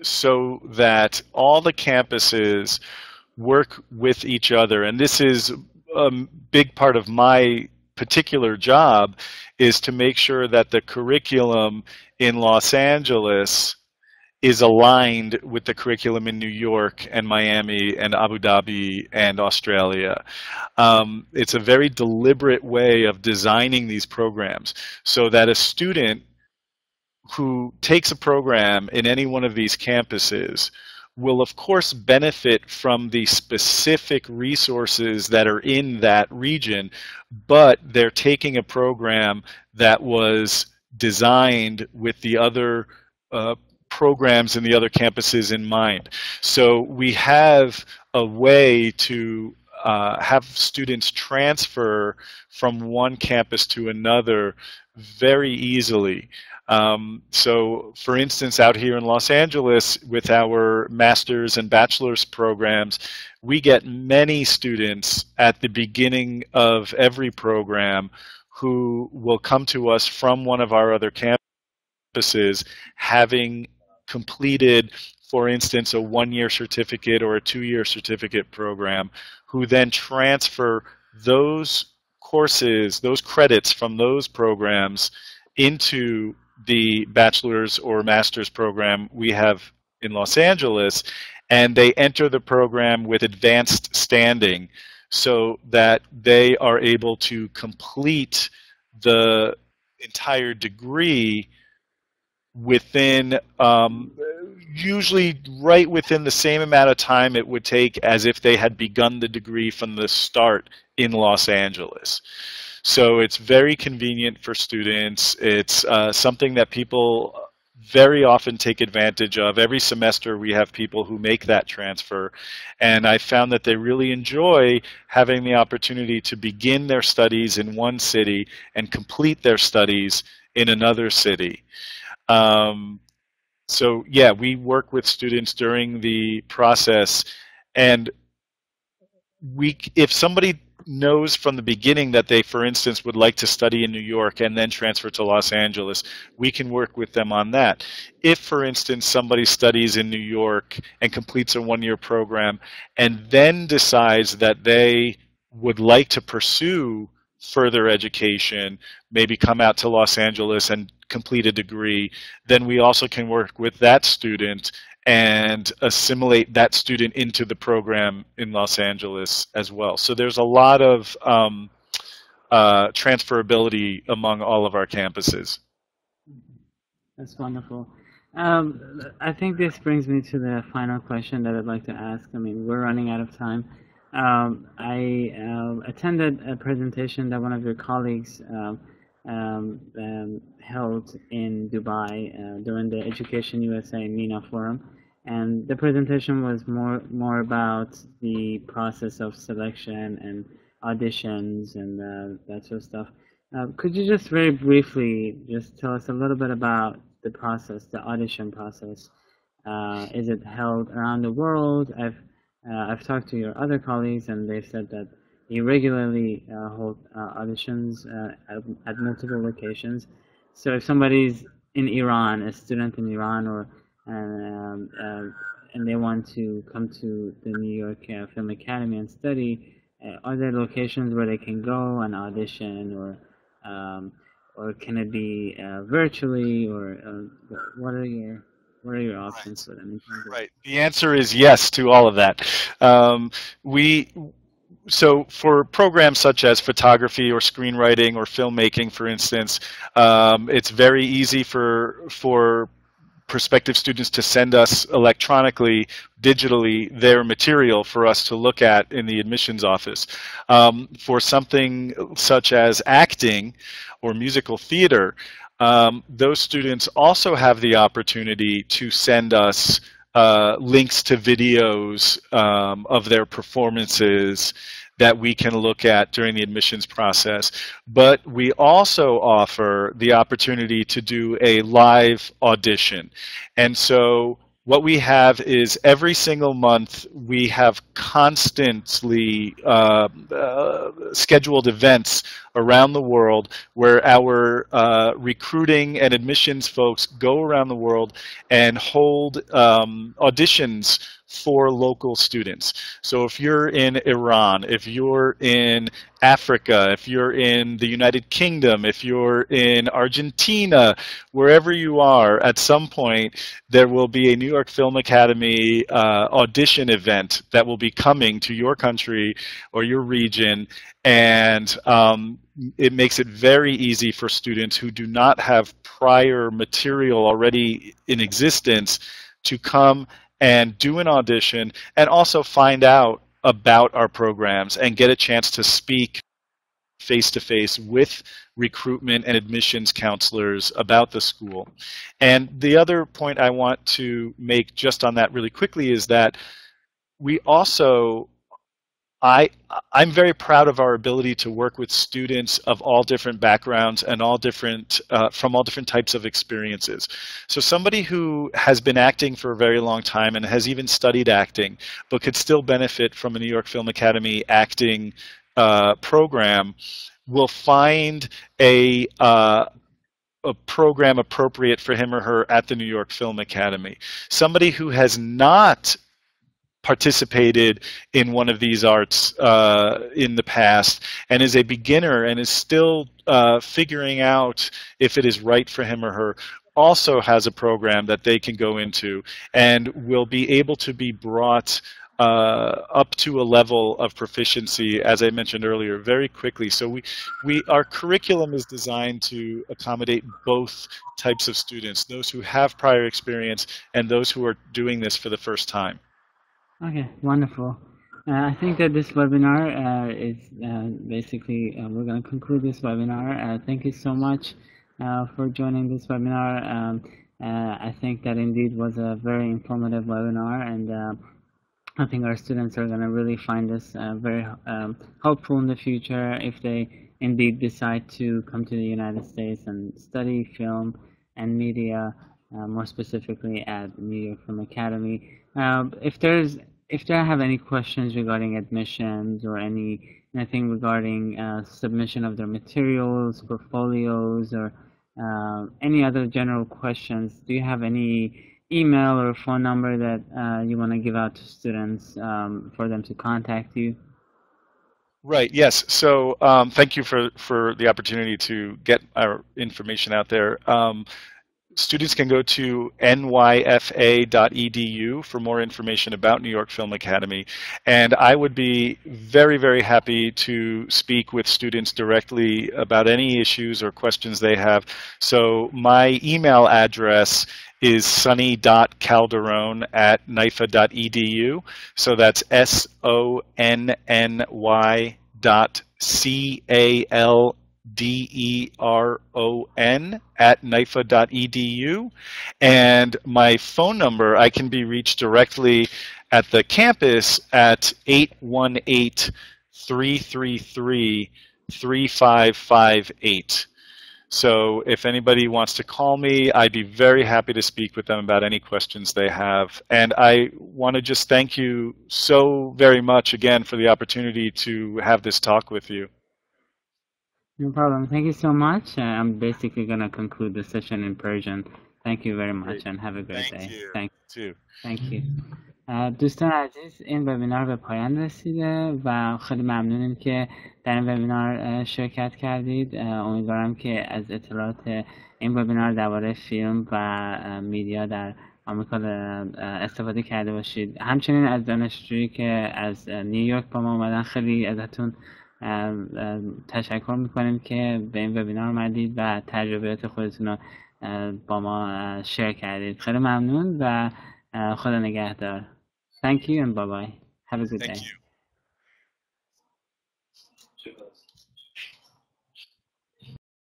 so that all the campuses work with each other, and this is a big part of my particular job is to make sure that the curriculum in Los Angeles is aligned with the curriculum in New York and Miami and Abu Dhabi and Australia. It's a very deliberate way of designing these programs so that a student who takes a program in any one of these campuses will of course benefit from the specific resources that are in that region, but they're taking a program that was designed with the other programs in the other campuses in mind. So we have a way to have students transfer from one campus to another very easily. So for instance, out here in Los Angeles with our master's and bachelor's programs, we get many students at the beginning of every program who will come to us from one of our other campuses having completed, for instance, a one-year certificate or a two-year certificate program, who then transfer those courses, those credits from those programs into the bachelor's or master's program we have in Los Angeles, and they enter the program with advanced standing so that they are able to complete the entire degree within usually right within the same amount of time it would take as if they had begun the degree from the start in Los Angeles. So it's very convenient for students. It's something that people very often take advantage of. Every semester we have people who make that transfer, and I found that they really enjoy having the opportunity to begin their studies in one city and complete their studies in another city. So yeah, we work with students during the process, and if somebody knows from the beginning that they, for instance, would like to study in New York and then transfer to Los Angeles, we can work with them on that. If, for instance, somebody studies in New York and completes a one-year program and then decides that they would like to pursue further education, maybe come out to Los Angeles and complete a degree, then we also can work with that student and assimilate that student into the program in Los Angeles as well. So there's a lot of transferability among all of our campuses.
That's wonderful. I think this brings me to the final question that I'd like to ask. I mean, we're running out of time. I attended a presentation that one of your colleagues held in Dubai during the Education USA MENA Forum, and the presentation was more about the process of selection and auditions and that sort of stuff. Could you just very briefly just tell us a little bit about the process, the audition process? Is it held around the world? I've talked to your other colleagues, and they've said that you regularly hold auditions at multiple locations. So if somebody's in Iran, a student in Iran, or and they want to come to the New York Film Academy and study, are there locations where they can go and audition, or can it be virtually, or what are your options for them?
Right. The answer is yes to all of that. So for programs such as photography or screenwriting or filmmaking, for instance, it's very easy for prospective students to send us electronically, digitally, their material for us to look at in the admissions office. For something such as acting or musical theater, those students also have the opportunity to send us links to videos of their performances that we can look at during the admissions process. But we also offer the opportunity to do a live audition. And so what we have is every single month we have constantly scheduled events around the world where our recruiting and admissions folks go around the world and hold auditions for local students. So if you're in Iran, if you're in Africa, if you're in the United Kingdom, if you're in Argentina, wherever you are, at some point there will be a New York Film Academy audition event that will be coming to your country or your region, and it makes it very easy for students who do not have prior material already in existence to come and do an audition and also find out about our programs and get a chance to speak face-to-face with recruitment and admissions counselors about the school. And the other point I want to make just on that really quickly is that we also, I'm very proud of our ability to work with students of all different backgrounds and all different, from all different types of experiences. So somebody who has been acting for a very long time and has even studied acting, but could still benefit from a New York Film Academy acting program, will find a program appropriate for him or her at the New York Film Academy. Somebody who has not participated in one of these arts in the past and is a beginner and is still figuring out if it is right for him or her also has a program that they can go into and will be able to be brought up to a level of proficiency, as I mentioned earlier, very quickly. So our curriculum is designed to accommodate both types of students, those who have prior experience and those who are doing this for the first time.
Okay, wonderful. I think that this webinar is basically, we're going to conclude this webinar. Thank you so much for joining this webinar. I think that indeed was a very informative webinar, and I think our students are going to really find this very helpful in the future if they indeed decide to come to the United States and study film and media, more specifically at New York Film Academy. If they have any questions regarding admissions or anything regarding submission of their materials, portfolios, or any other general questions, do you have any email or phone number that you want to give out to students for them to contact you?
Right, yes. So thank you for the opportunity to get our information out there. Students can go to nyfa.edu for more information about New York Film Academy. And I would be very, very happy to speak with students directly about any issues or questions they have. So my email address is sonny.calderon@nyfa.edu. So that's SONNY.CALDERON@nyfa.edu. And my phone number, I can be reached directly at the campus at 818-333-3558. So if anybody wants to call me, I'd be very happy to speak with them about any questions they have. And I want to just thank you so very much again for the opportunity to have this talk with you.
No problem. Thank you so much. I'm basically going to conclude the session in Persian. Thank you very much and have a great day. Thank you. دوستان عزیز، این وبینار به پایان رسیده و خیلی ممنونیم که در این وبینار شرکت کردید. امیدوارم که از اطلاعات این وبینار درباره فیلم و میدیا در آمریکا استفاده کرده باشید. همچنین از دانشجویی که از نیویورک با ما اومدن خیلی ازتون تشکر میکنیم که به این وبینار اومدید و تجربیات خودتون رو با ما شیر کردید. خیلی ممنون و خدا نگهدار. Thank you and bye-bye. Have a good day.